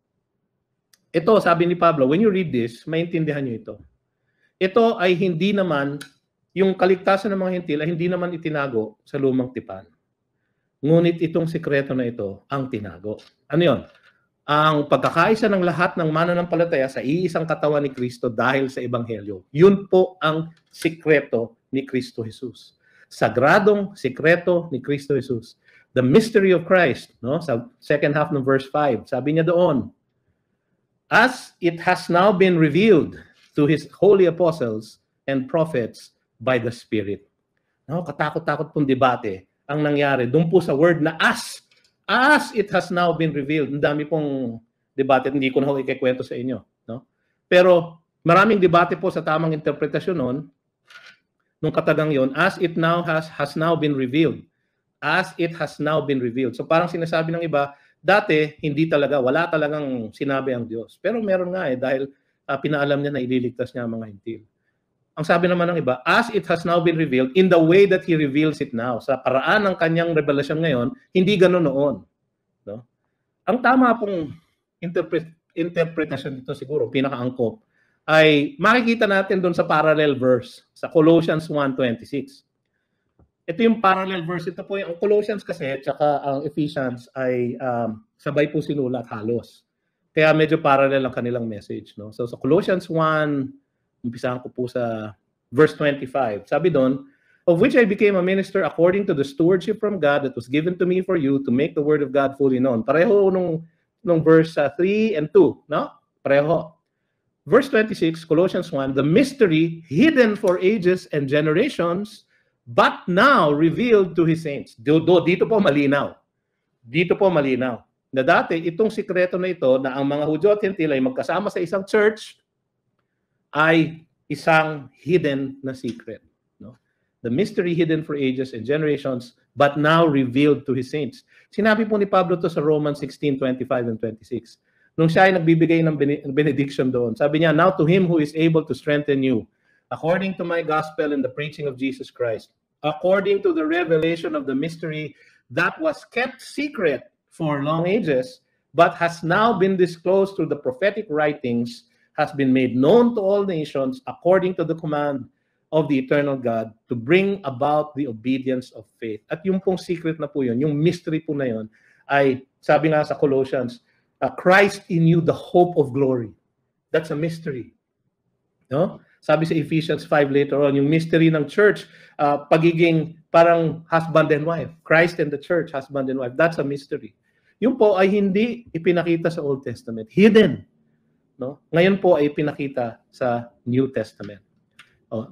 sabi ni Pablo, when you read this, maintindihan niyo ito. Ito ay hindi naman, yung kaligtasan ng mga hentil ay hindi naman itinago sa lumang tipan. Ngunit itong sikreto na ito ang tinago. Ano yun? Ang pagkakaisa ng lahat ng mananampalataya sa iisang katawan ni Kristo dahil sa Ebanghelyo. Yun po ang sikreto ni Kristo Jesus. Sagradong sikreto ni Kristo Jesus. The mystery of Christ, no? Sa second half ng verse 5, sabi niya doon, as it has now been revealed to His holy apostles and prophets by the Spirit. No? Katakot-takot pong debate ang nangyari doon po sa word na as it has now been revealed. Ang dami pong debate, hindi ko na ho ikikwento sa inyo. No? Pero maraming debate po sa tamang interpretasyon noon, nung katagang yon, as it now has now been revealed. As it has now been revealed. So parang sinasabi ng iba, dati hindi talaga, wala talagang sinabi ang Diyos. Pero meron nga dahil pinaalam niya na ililigtas niya ang mga hentil. Ang sabi naman ng iba, as it has now been revealed in the way that He reveals it now. Sa paraan ng kanyang revelasyon ngayon, hindi ganoon noon. No? Ang tama pong interpretasyon dito siguro, pinakaangkop, ay makikita natin doon sa parallel verse, sa Colossians 1:26. Ito yung parallel verse. Ito po yung Colossians kasi, tsaka ang Ephesians ay sabay po sinulat halos. Kaya medyo parallel ang kanilang message. No? So sa Colossians 1, umpisahan ko po sa verse 25. Sabi doon, of which I became a minister according to the stewardship from God that was given to me for you to make the word of God fully known. Pareho nung verse 3 and 2. No? Pareho. Verse 26, Colossians 1, the mystery hidden for ages and generations, but now revealed to His saints. Dito po malinaw. Dito po malinaw. Na dati, itong sikreto na ito na ang mga Hudyo at Hentil ay magkasama sa isang church ay isang hidden na secret. No? The mystery hidden for ages and generations, but now revealed to His saints. Sinabi po ni Pablo to sa Romans 16:25 and 26. Nung siya ay nagbibigay ng benediction doon, sabi niya, now to Him who is able to strengthen you, according to my gospel and the preaching of Jesus Christ, according to the revelation of the mystery that was kept secret for long ages, but has now been disclosed through the prophetic writings, has been made known to all nations according to the command of the eternal God to bring about the obedience of faith. At yung pong secret na po yun, yung mystery po na yun, ay sabi nga sa Colossians, Christ in you, the hope of glory. That's a mystery. No? Sabi sa Ephesians 5 later on, yung mystery ng church, pagiging parang husband and wife. Christ and the church, husband and wife. That's a mystery. Yung po ay hindi ipinakita sa Old Testament. Hidden. No? Ngayon po ay ipinakita sa New Testament.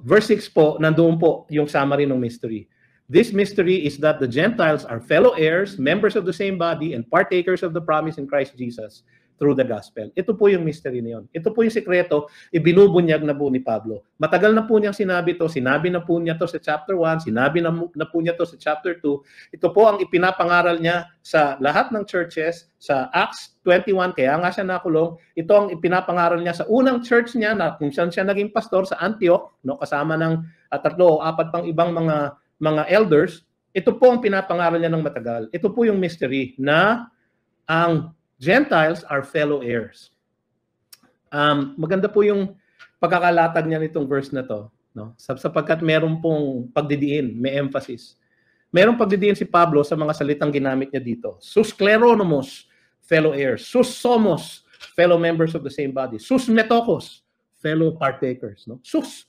Verse 6 po, nandoon po yung summary ng mystery. This mystery is that the Gentiles are fellow heirs, members of the same body, and partakers of the promise in Christ Jesus through the gospel. Ito po yung mystery na yun. Ito po yung sikreto, ibinubunyag na po ni Pablo. Matagal na po niyang sinabi to, sinabi na po niya to sa chapter 1, sinabi na po niya to sa chapter 2. Ito po ang ipinapangaral niya sa lahat ng churches, sa Acts 21, kaya nga siya nakulong. Ito ang ipinapangaral niya sa unang church niya na kung saan siya naging pastor sa Antioch, no, kasama ng 3 o 4 pang ibang mga elders. Ito po ang pinapangaral niya ng matagal. Ito po yung mystery na ang Gentiles are fellow heirs. Maganda po yung pagkakalatag niya nitong verse na to, no? Sapagkat meron pong pagdidiin, may emphasis. Merong pagdidiin si Pablo sa mga salitang ginamit niya dito. Sus kleronomos, fellow heirs. Sus somos, fellow members of the same body. Sus metokos, fellow partakers, no? Sus,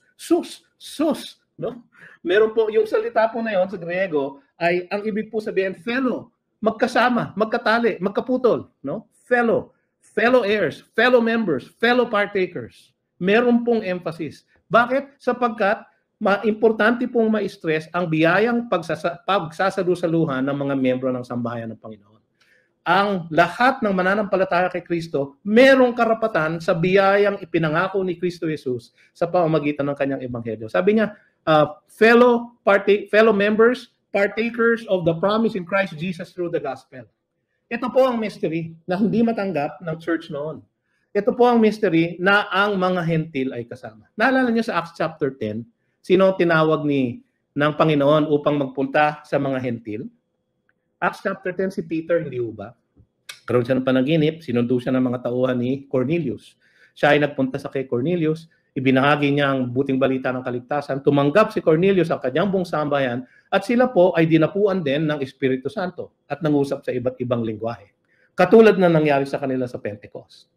no? Meron po yung salita po na yon sa Griego ay ang ibig po sabihin fellow, magkasama, magkatali, magkaputol, no? Fellow heirs, fellow members, fellow partakers. Meron pong emphasis. Bakit? Sapagkat importante pong ma-stress ang biyayang pagsasalusaluhan ng mga miyembro ng sambahayan ng Panginoon. Ang lahat ng mananampalataya kay Kristo, merong karapatan sa biyayang ipinangako ni Kristo Jesus sa pamamagitan ng kanyang ebanghelyo. Sabi niya, fellow members, partakers of the promise in Christ Jesus through the gospel. Ito po ang mystery na hindi matanggap ng church noon. Ito po ang mystery na ang mga hentil ay kasama. Naalala niyo sa Acts chapter 10, sino ang tinawag ng Panginoon upang magpunta sa mga hentil? Acts chapter 10, si Peter, hindi ba? Karoon siya ng panaginip, sinundo siya ng mga tauhan ni Cornelius. Siya ay nagpunta sa kay Cornelius, ibinahagi niya ang buting balita ng kaligtasan, tumanggap si Cornelius ang kanyang buong sambayan, at sila po ay dinapuan din ng Espiritu Santo at nangusap sa iba't ibang lingwahe. Katulad na nangyari sa kanila sa Pentecost.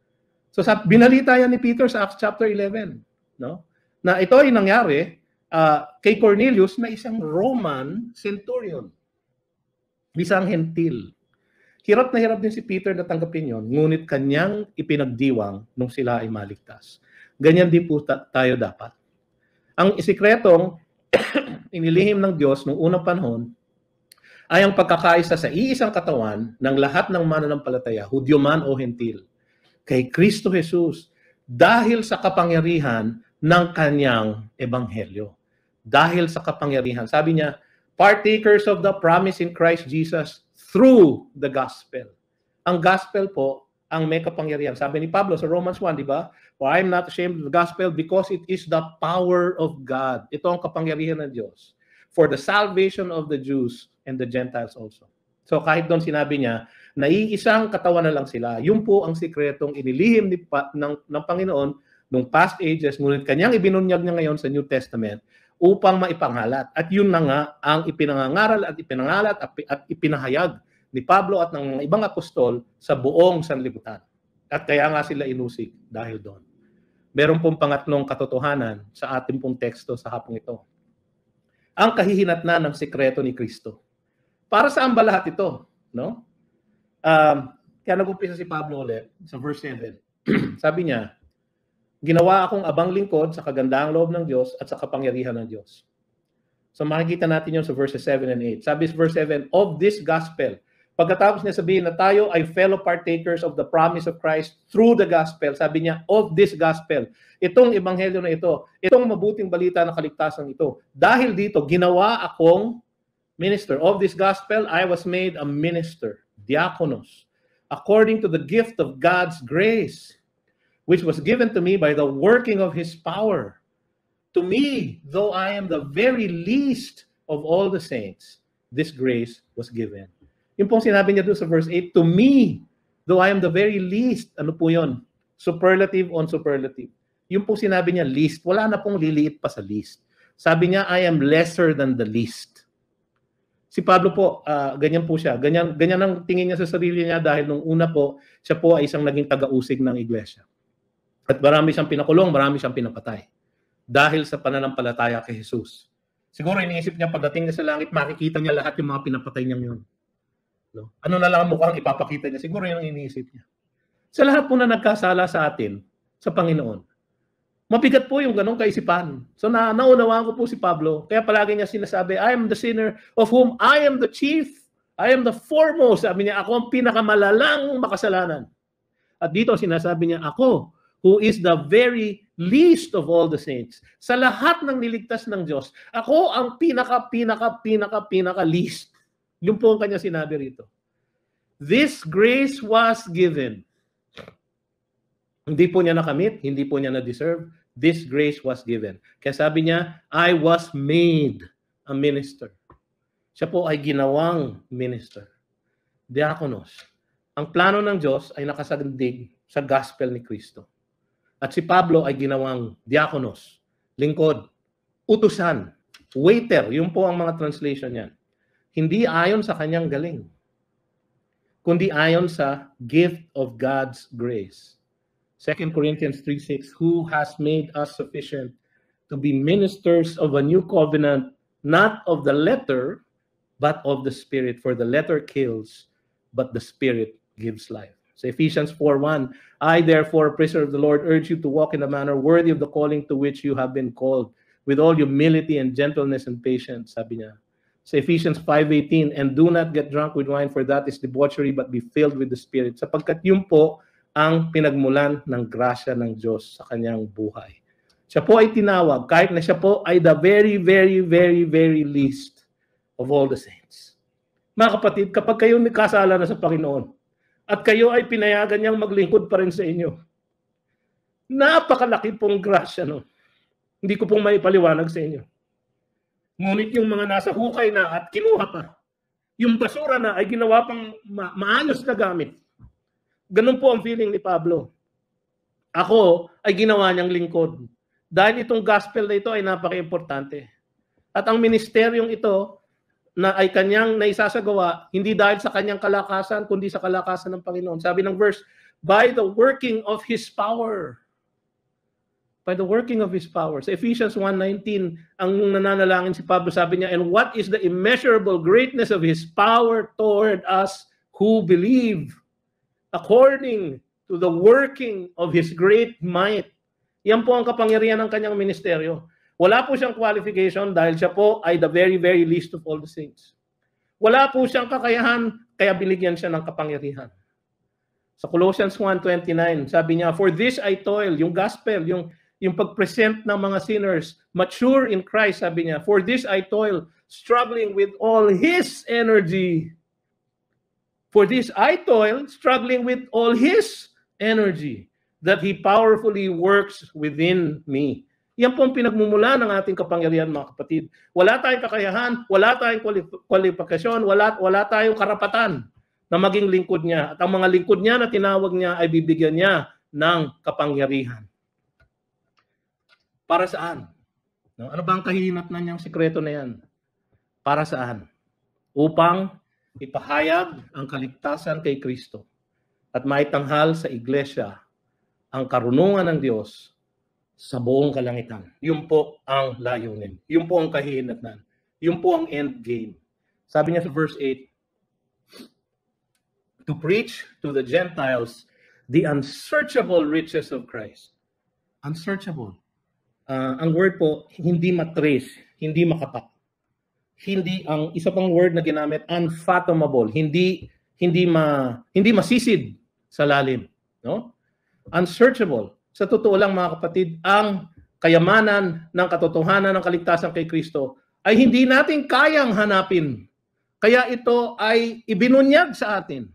So binalita yan ni Peter sa Acts chapter 11, no? Na ito ay nangyari kay Cornelius na isang Roman centurion. Isang hentil. Hirap na hirap din si Peter na tanggapin yon, ngunit kanyang ipinagdiwang nung sila ay maligtas. Ganyan din po tayo dapat. Ang isikretong inilihim ng Diyos noong unang panahon ay ang pagkakaisa sa iisang katawan ng lahat ng mananampalataya, Hudyo man o hentil, kay Kristo Jesus dahil sa kapangyarihan ng kanyang ebanghelyo. Dahil sa kapangyarihan. Sabi niya, partakers of the promise in Christ Jesus through the gospel. Ang gospel po ang may kapangyarihan. Sabi ni Pablo sa Romans 1, di ba? For I am not ashamed of the gospel because it is the power of God. Ito ang kapangyarihan ng Diyos for the salvation of the Jews and the Gentiles also. So kahit doon sinabi niya, naiisang katawan na lang sila. Yun po ang sikretong inilihim ng Panginoon nung past ages, ngunit kanyang ibinunyag niya ngayon sa New Testament upang maipanghalat. At yun na nga ang ipinangangaral at ipinahayag ni Pablo at ng mga ibang apostol sa buong sanlibutan. At kaya nga sila inusig dahil doon. Meron pong pangatlong katotohanan sa ating pong teksto sa hapong ito. Ang kahihinatnan ng sikreto ni Kristo. Para saan ba lahat ito? No? Kaya nag-umpisa si Pablo ulit sa verse 7. Sabi niya, ginawa akong abang lingkod sa kagandaang loob ng Diyos at sa kapangyarihan ng Diyos. So makikita natin yun sa verses 7 and 8. Sabi sa verse 7, of this gospel. Pagkatapos niya sabihin na tayo ay fellow partakers of the promise of Christ through the gospel. Sabi niya, of this gospel. Itong ebanghelyo na ito, itong mabuting balita na kaligtasan ito. Dahil dito, ginawa akong minister. Of this gospel, I was made a minister, diakonos, according to the gift of God's grace, which was given to me by the working of His power. To me, though I am the very least of all the saints, this grace was given. Yung pong sinabi niya doon sa verse 8, to me, though I am the very least, ano po yun? Superlative on superlative. Yung pong sinabi niya, least, wala na pong liliit pa sa least. Sabi niya, I am lesser than the least. Si Pablo po, ganyan po siya. Ganyan ang tingin niya sa sarili niya dahil nung una po, siya po ay isang naging taga-usig ng iglesia. At marami siyang pinakulong, marami siyang pinapatay. Dahil sa pananampalataya kay Jesus. Siguro iniisip niya pagdating niya sa langit, makikita niya lahat yung mga pinapatay niya yun. No? Ano na lang ang mukhang ipapakita niya? Siguro yung iniisip niya. Sa lahat po na nagkasala sa atin, sa Panginoon, mabigat po yung ganong kaisipan. So naunawaan ko po si Pablo. Kaya palagi niya sinasabi, I am the sinner of whom I am the chief. I am the foremost. Sabi niya, ako ang pinakamalalang makasalanan. At dito sinasabi niya, ako, who is the very least of all the saints. Sa lahat ng niligtas ng Diyos, ako ang pinaka least. Yung po ang kanya sinabi rito. This grace was given. Hindi po niya nakamit, hindi po niya na-deserve. This grace was given. Kaya sabi niya, I was made a minister. Siya po ay ginawang minister. Diakonos. Ang plano ng Diyos ay nakasagandig sa gospel ni Kristo. At si Pablo ay ginawang diakonos, lingkod, utusan, waiter. Yun po ang mga translation niyan. Hindi ayon sa kanyang galing, kundi ayon sa gift of God's grace. 2 Corinthians 3:6, who has made us sufficient to be ministers of a new covenant, not of the letter, but of the Spirit. For the letter kills, but the Spirit gives life. So Ephesians 4:1, I therefore, prisoner of the Lord, urge you to walk in a manner worthy of the calling to which you have been called, with all humility and gentleness and patience, sabi niya. So Ephesians 5:18, and do not get drunk with wine, for that is debauchery, but be filled with the Spirit. Sapagkat yun po ang pinagmulan ng grasya ng Diyos sa kanyang buhay. Siya po ay tinawag, kahit na siya po ay the very, very, very, very least of all the saints. Mga kapatid, kapag kayo may kasala na sa Panginoon, at kayo ay pinayagan niyang maglingkod pa rin sa inyo, napakalaki pong grasya, no? Hindi ko pong maipaliwanag sa inyo. Ngunit yung mga nasa hukay na at kinuha pa, yung basura na ay ginawa pang maayos na gamit. Ganun po ang feeling ni Pablo. Ako ay ginawa niyang lingkod. Dahil itong gospel na ito ay napaka-importante. At ang ministeryong ito na ay kanyang naisasagawa, hindi dahil sa kanyang kalakasan, kundi sa kalakasan ng Panginoon. Sabi ng verse, by the working of His power. By the working of His power. Sa Ephesians 1:19, ang nananalangin si Pablo, sabi niya, and what is the immeasurable greatness of His power toward us who believe, according to the working of His great might. Yan po ang kapangyarihan ng kanyang ministeryo. Wala po siyang qualification dahil siya po ay the very, very least of all the saints. Wala po siyang kakayahan, kaya binigyan siya ng kapangyarihan. Sa Colossians 1:29, sabi niya, for this I toil, yung gospel, yung pag-present ng mga sinners, mature in Christ, sabi niya, for this I toil, struggling with all His energy. For this I toil, struggling with all His energy, that He powerfully works within me. Yan po ang pinagmumula ng ating kapangyarihan, mga kapatid. Wala tayong kakayahan, wala tayong kwalifikasyon, wala tayong karapatan na maging lingkod niya. At ang mga lingkod niya na tinawag niya ay bibigyan niya ng kapangyarihan. Para saan? No? Ano ba ang kahinatnan niyang sikreto na yan? Para saan? Upang ipahayag ang kaligtasan kay Kristo at maitanghal sa iglesia ang karunungan ng Diyos sa buong kalangitan. Yun po ang layunin. Yun po ang kahinatnan. Yun po ang end game. Sabi niya sa verse 8, to preach to the Gentiles the unsearchable riches of Christ. Unsearchable. Ang word po, hindi matrace, hindi makapat. Hindi, ang isa pang word na ginamit, unfathomable, hindi masisid sa lalim, no? Unsearchable. Sa totoo lang, mga kapatid, ang kayamanan ng katotohanan ng kaligtasan kay Kristo ay hindi natin kayang hanapin. Kaya ito ay ibinunyag sa atin.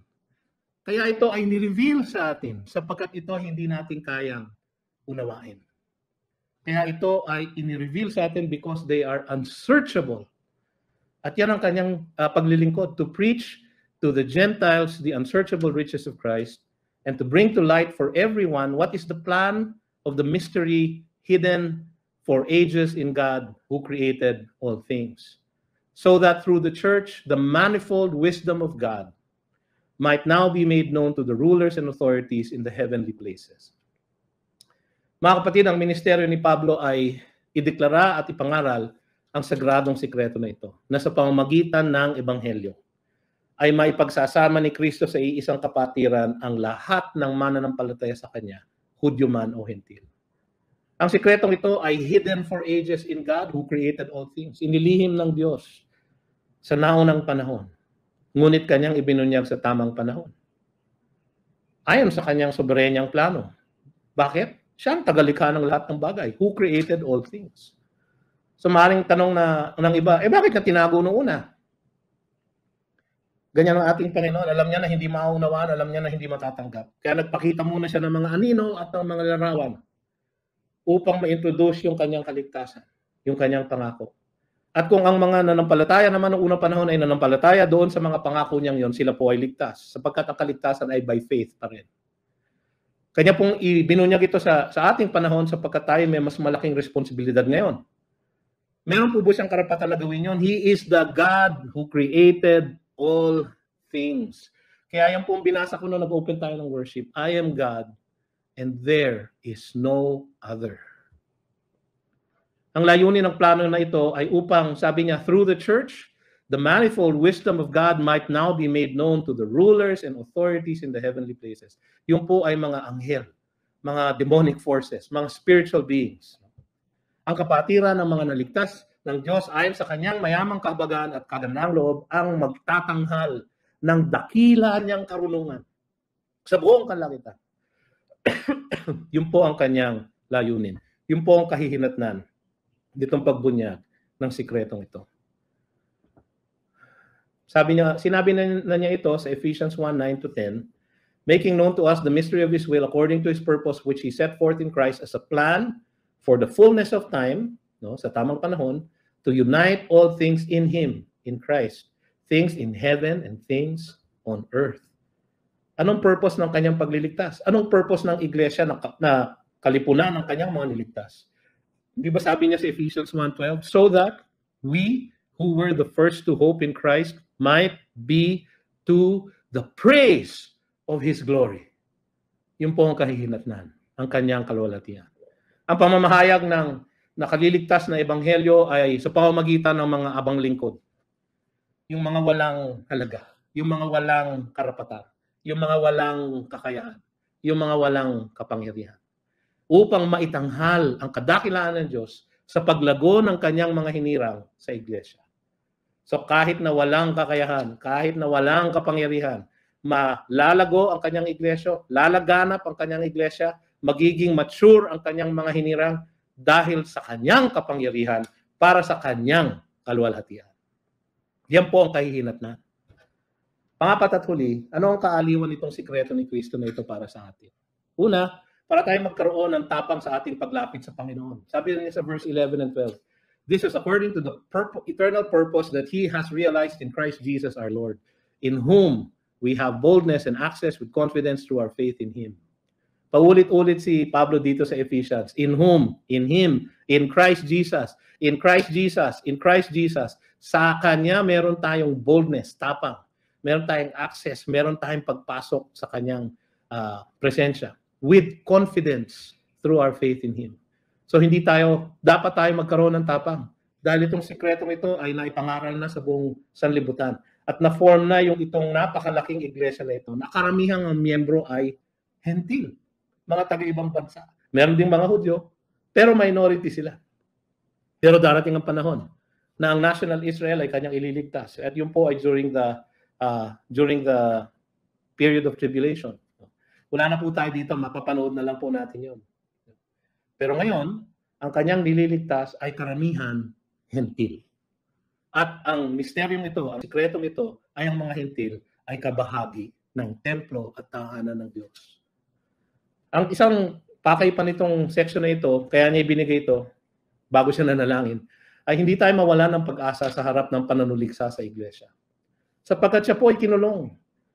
Kaya ito ay ni-reveal sa atin sapagkat ito hindi natin kayang unawain. Kaya ito ay ini-reveal sa atin because they are unsearchable. At yan ang kanyang paglilingkod, to preach to the Gentiles the unsearchable riches of Christ and to bring to light for everyone what is the plan of the mystery hidden for ages in God who created all things, so that through the church the manifold wisdom of God might now be made known to the rulers and authorities in the heavenly places. Mga kapatid, ang ministeryo ni Pablo ay ideklara at ipangaral ang sagradong sikreto na ito, na sa pamamagitan ng Ebanghelyo ay maipagsasama ni Kristo sa iisang kapatiran ang lahat ng mananampalataya sa Kanya, Hudyo man o Hentil. Ang sikretong ito ay hidden for ages in God who created all things. Inilihim ng Diyos sa naunang panahon, ngunit Kanyang ibinunyag sa tamang panahon. Ayon sa Kanyang soberenyang plano. Bakit? Siya ang tagalikha ng lahat ng bagay. Who created all things? So maaaring tanong ng iba, bakit na tinago noong una? Ganyan ang ating Panginoon. Alam niya na hindi maunawaan, alam niya na hindi matatanggap. Kaya nagpakita muna siya ng mga anino at ng mga larawan upang ma-introduce yung kanyang kaligtasan, yung kanyang pangako. At kung ang mga nanampalataya naman noong unang panahon ay nanampalataya doon sa mga pangako niyang yon, sila po ay ligtas. Sapagkat ang kaligtasan ay by faith pa rin. Kanya pong ibinunyag ito sa ating panahon sapagkat tayo may mas malaking responsibilidad ngayon. Meron po ba siyang karapatan na gawin yun? He is the God who created all things. Kaya yan po binasa ko nung nag-open tayo ng worship. I am God and there is no other. Ang layunin ng plano na ito ay upang, sabi niya, through the church, the manifold wisdom of God might now be made known to the rulers and authorities in the heavenly places. Yung po ay mga anghel, mga demonic forces, mga spiritual beings. Ang kapatiran ng mga naligtas ng Diyos ayon sa kanyang mayamang kahabagan at kagandahang loob ang magtatanghal ng dakila niyang karunungan sa buong kalangitan. Yun po ang kanyang layunin. Yun po ang kahihinatnan ditong pagbunyag ng sikretong ito. Sinabi na niya ito sa Ephesians 1:9-10, making known to us the mystery of His will according to His purpose which He set forth in Christ as a plan for the fullness of time, sa tamang panahon, to unite all things in Him, in Christ, things in heaven and things on earth. Anong purpose ng kanyang pagliligtas? Anong purpose ng iglesia na kalipunan ng kanyang mga niligtas? Di ba sabi niya sa Ephesians 1:12, so that we who were the first to hope in Christ might be to the praise of His glory. Yun po ang kahihinatnan, ang kanyang kalwalhatian. Ang pamamahayag ng nakaliligtas na ebanghelyo ay sa pamamagitan ng mga abang lingkod. Yung mga walang halaga, yung mga walang karapatan, yung mga walang kakayahan, yung mga walang kapangyarihan. Upang maitanghal ang kadakilaan ng Diyos sa paglago ng kanyang mga hinirang sa iglesia. So kahit na walang kakayahan, kahit na walang kapangyarihan, malalago ang kanyang iglesia, lalaganap ang kanyang iglesia, magiging mature ang kanyang mga hinirang dahil sa kanyang kapangyarihan para sa kanyang kaluwalhatian. Yan po ang kahihinatnan. Pangapat at huli, ano ang kaaliwan nitong sikreto ni Kristo na ito para sa atin? Una, para tayo magkaroon ng tapang sa ating paglapit sa Panginoon. Sabi niya sa verse 11 and 12, this is according to the eternal purpose that He has realized in Christ Jesus our Lord, in whom we have boldness and access with confidence through our faith in Him. Paulit-ulit si Pablo dito sa Ephesians, in whom, in Him, in Christ Jesus, in Christ Jesus, in Christ Jesus. Sa Kanya meron tayong boldness, tapang. Meron tayong access, meron tayong pagpasok sa Kanyang presensya with confidence through our faith in Him. So dapat tayo magkaroon ng tapang. Dahil itong sikretong ito ay naipangaral na sa buong sanlibutan. At na-form na yung itong napakalaking iglesia na ito. Nakaramihan ng miyembro ay hentil, mga taga-ibang bansa. Meron ding mga Hudyo, pero minority sila. Pero darating ang panahon na ang national Israel ay kanyang ililigtas. At yun po ay during the period of tribulation. Wala na po tayo dito, mapapanood na lang po natin yun. Pero ngayon, ang kanyang nililigtas ay karamihan hentil. At ang misteryong ito, ang sikretong ito, ay ang mga hentil ay kabahagi ng templo at tahanan ng Diyos. Ang isang pakay pa nitong section na ito, kaya niya ibinigay ito, bago siya nanalangin, ay hindi tayo mawala ng pag-asa sa harap ng pananuliksa sa iglesia. Sapagkat siya po ay kinulong.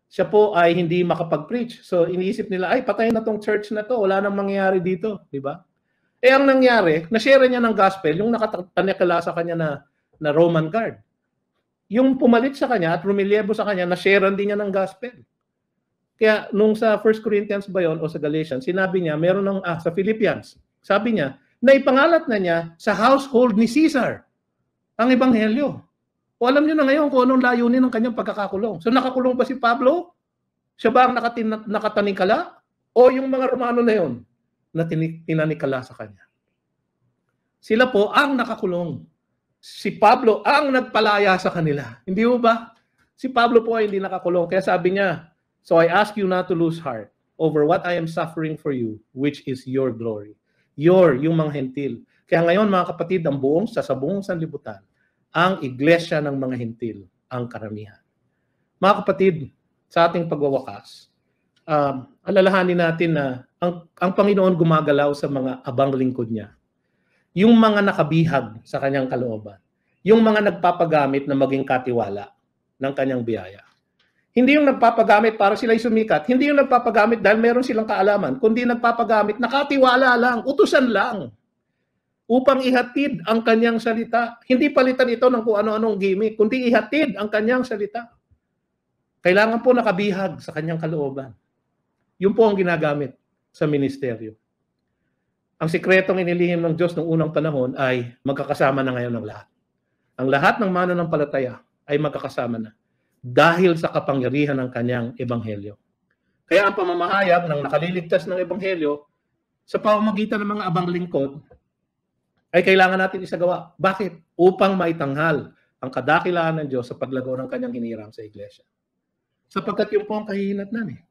Siya po ay hindi makapag-preach. So iniisip nila, ay patay na tong church na to, wala nang mangyayari dito, di ba? Ang nangyari, na-share niya ng gospel, yung nakatanekala sa kanya na Roman guard. Yung pumalit sa kanya at rumilyevo sa kanya, na-share din niya ng gospel. Kaya nung sa 1 Corinthians ba yun, o sa Galatians, sinabi niya, meron sa Philippians, sabi niya, na ipangalat na niya sa household ni Caesar ang ebanghelyo. O alam niyo na ngayon kung anong layunin ng kanyang pagkakakulong. So nakakulong ba si Pablo? Siya ba ang nakatanikala? O yung mga Romano na yun na tinanikala sa kanya? Sila po ang nakakulong. Si Pablo ang nagpalaya sa kanila. Hindi mo ba? Si Pablo po ay hindi nakakulong. Kaya sabi niya, so I ask you not to lose heart over what I am suffering for you, which is your glory. Yung mga hentil. Kaya ngayon mga kapatid, ang sa buong sanlibutan, ang iglesia ng mga hentil ang karamihan. Mga kapatid, sa ating pagwawakas, alalahanin natin na ang Panginoon gumagalaw sa mga abang lingkod niya. Yung mga nakabihag sa kanyang kalooban. Yung mga nagpapagamit na maging katiwala ng kanyang biyaya. Hindi yung nagpapagamit para sila'y sumikat. Hindi yung nagpapagamit dahil meron silang kaalaman. Kundi nagpapagamit, nakatiwala lang, utusan lang. Upang ihatid ang kanyang salita. Hindi palitan ito ng kung ano-anong gimmick, kundi ihatid ang kanyang salita. Kailangan po nakabihag sa kanyang kalooban. Yun po ang ginagamit sa ministeryo. Ang sikretong inilihim ng Diyos noong unang panahon ay magkakasama na ngayon ng lahat. Ang lahat ng mananampalataya ay magkakasama na dahil sa kapangyarihan ng kanyang ebanghelyo. Kaya ang pamamahayag ng nakaliligtas ng ebanghelyo sa pamamagitan ng mga abang lingkod ay kailangan natin isagawa. Bakit? Upang maitanghal ang kadakilaan ng Diyos sa paglago ng kanyang hinirang sa iglesia. Sapagkat yung po ang kahihinatnan eh.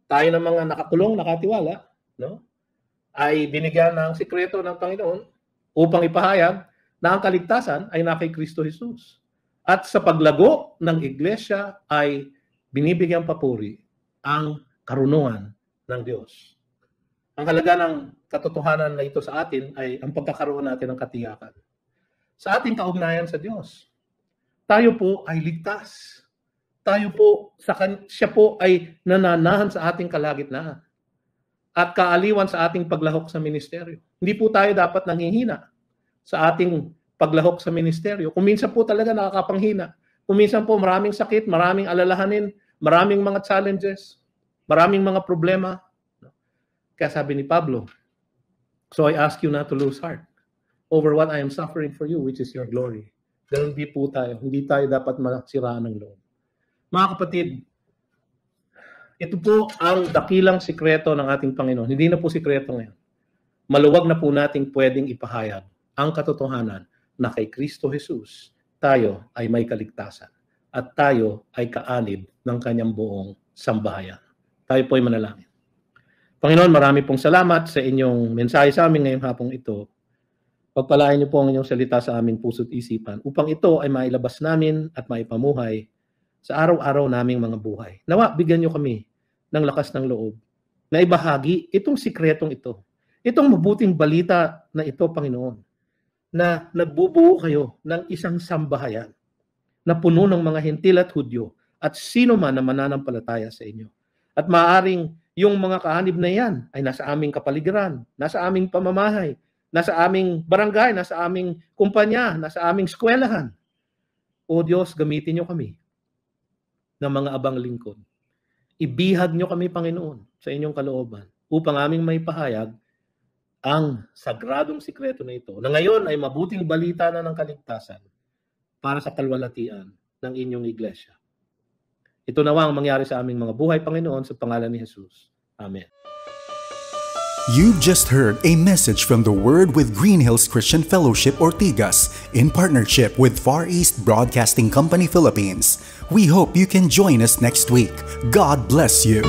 Tayo ng mga nakakulong, nakatiwala, no? Ay binigyan ng sikreto ng Panginoon upang ipahayag na ang kaligtasan ay na kay Kristo Jesus. At sa paglago ng iglesia ay binibigyan papuri ang karunungan ng Diyos. Ang halaga ng katotohanan na ito sa atin ay ang pagkakaroon natin ng katiyakan. Sa ating kaugnayan sa Diyos, tayo po ay ligtas. Tayo po, siya po ay nananahan sa ating kalagitnaan at kaaliwan sa ating paglahok sa ministeryo. Hindi po tayo dapat nanghihina sa ating paglahok sa ministeryo. Kung minsan po talaga nakakapanghina. Kung minsan po maraming sakit, maraming alalahanin, maraming mga challenges, maraming mga problema. Kaya sabi ni Pablo, so I ask you not to lose heart over what I am suffering for you, which is your glory. Dahil hindi tayo dapat masiraan ng loob. Mga kapatid, ito po ang dakilang sikreto ng ating Panginoon. Hindi na po sikreto ngayon. Maluwag na po nating pwedeng ipahayag ang katotohanan na kay Kristo Jesus, tayo ay may kaligtasan at tayo ay kaanib ng kanyang buong sambahayan. Tayo po ay manalangin. Panginoon, marami pong salamat sa inyong mensahe sa amin ngayong hapong ito. Pagpalain niyo po ang inyong salita sa aming puso't isipan upang ito ay mailabas namin at maipamuhay sa araw-araw naming mga buhay. Nawa, bigyan niyo kami ng lakas ng loob na ibahagi itong sikretong ito. Itong mabuting balita na ito, Panginoon, na nagbubuo kayo ng isang sambahayan na puno ng mga Hentil at Hudyo at sino man na mananampalataya sa inyo. At maaaring yung mga kaanib na yan ay nasa aming kapaligiran, nasa aming pamamahay, nasa aming barangay, nasa aming kumpanya, nasa aming eskwelahan. O Diyos, gamitin niyo kami ng mga abang lingkod. Ibihag niyo kami, Panginoon, sa inyong kalooban upang aming may pahayag ang sagradong sikreto na ito na ngayon ay mabuting balita na ng kaligtasan para sa kalwalatian ng inyong iglesia. Ito nawa ang mangyari sa aming mga buhay, Panginoon, sa pangalan ni Jesus. Amen. You've just heard a message from the Word with Green Hills Christian Fellowship Ortigas in partnership with Far East Broadcasting Company Philippines. We hope you can join us next week. God bless you.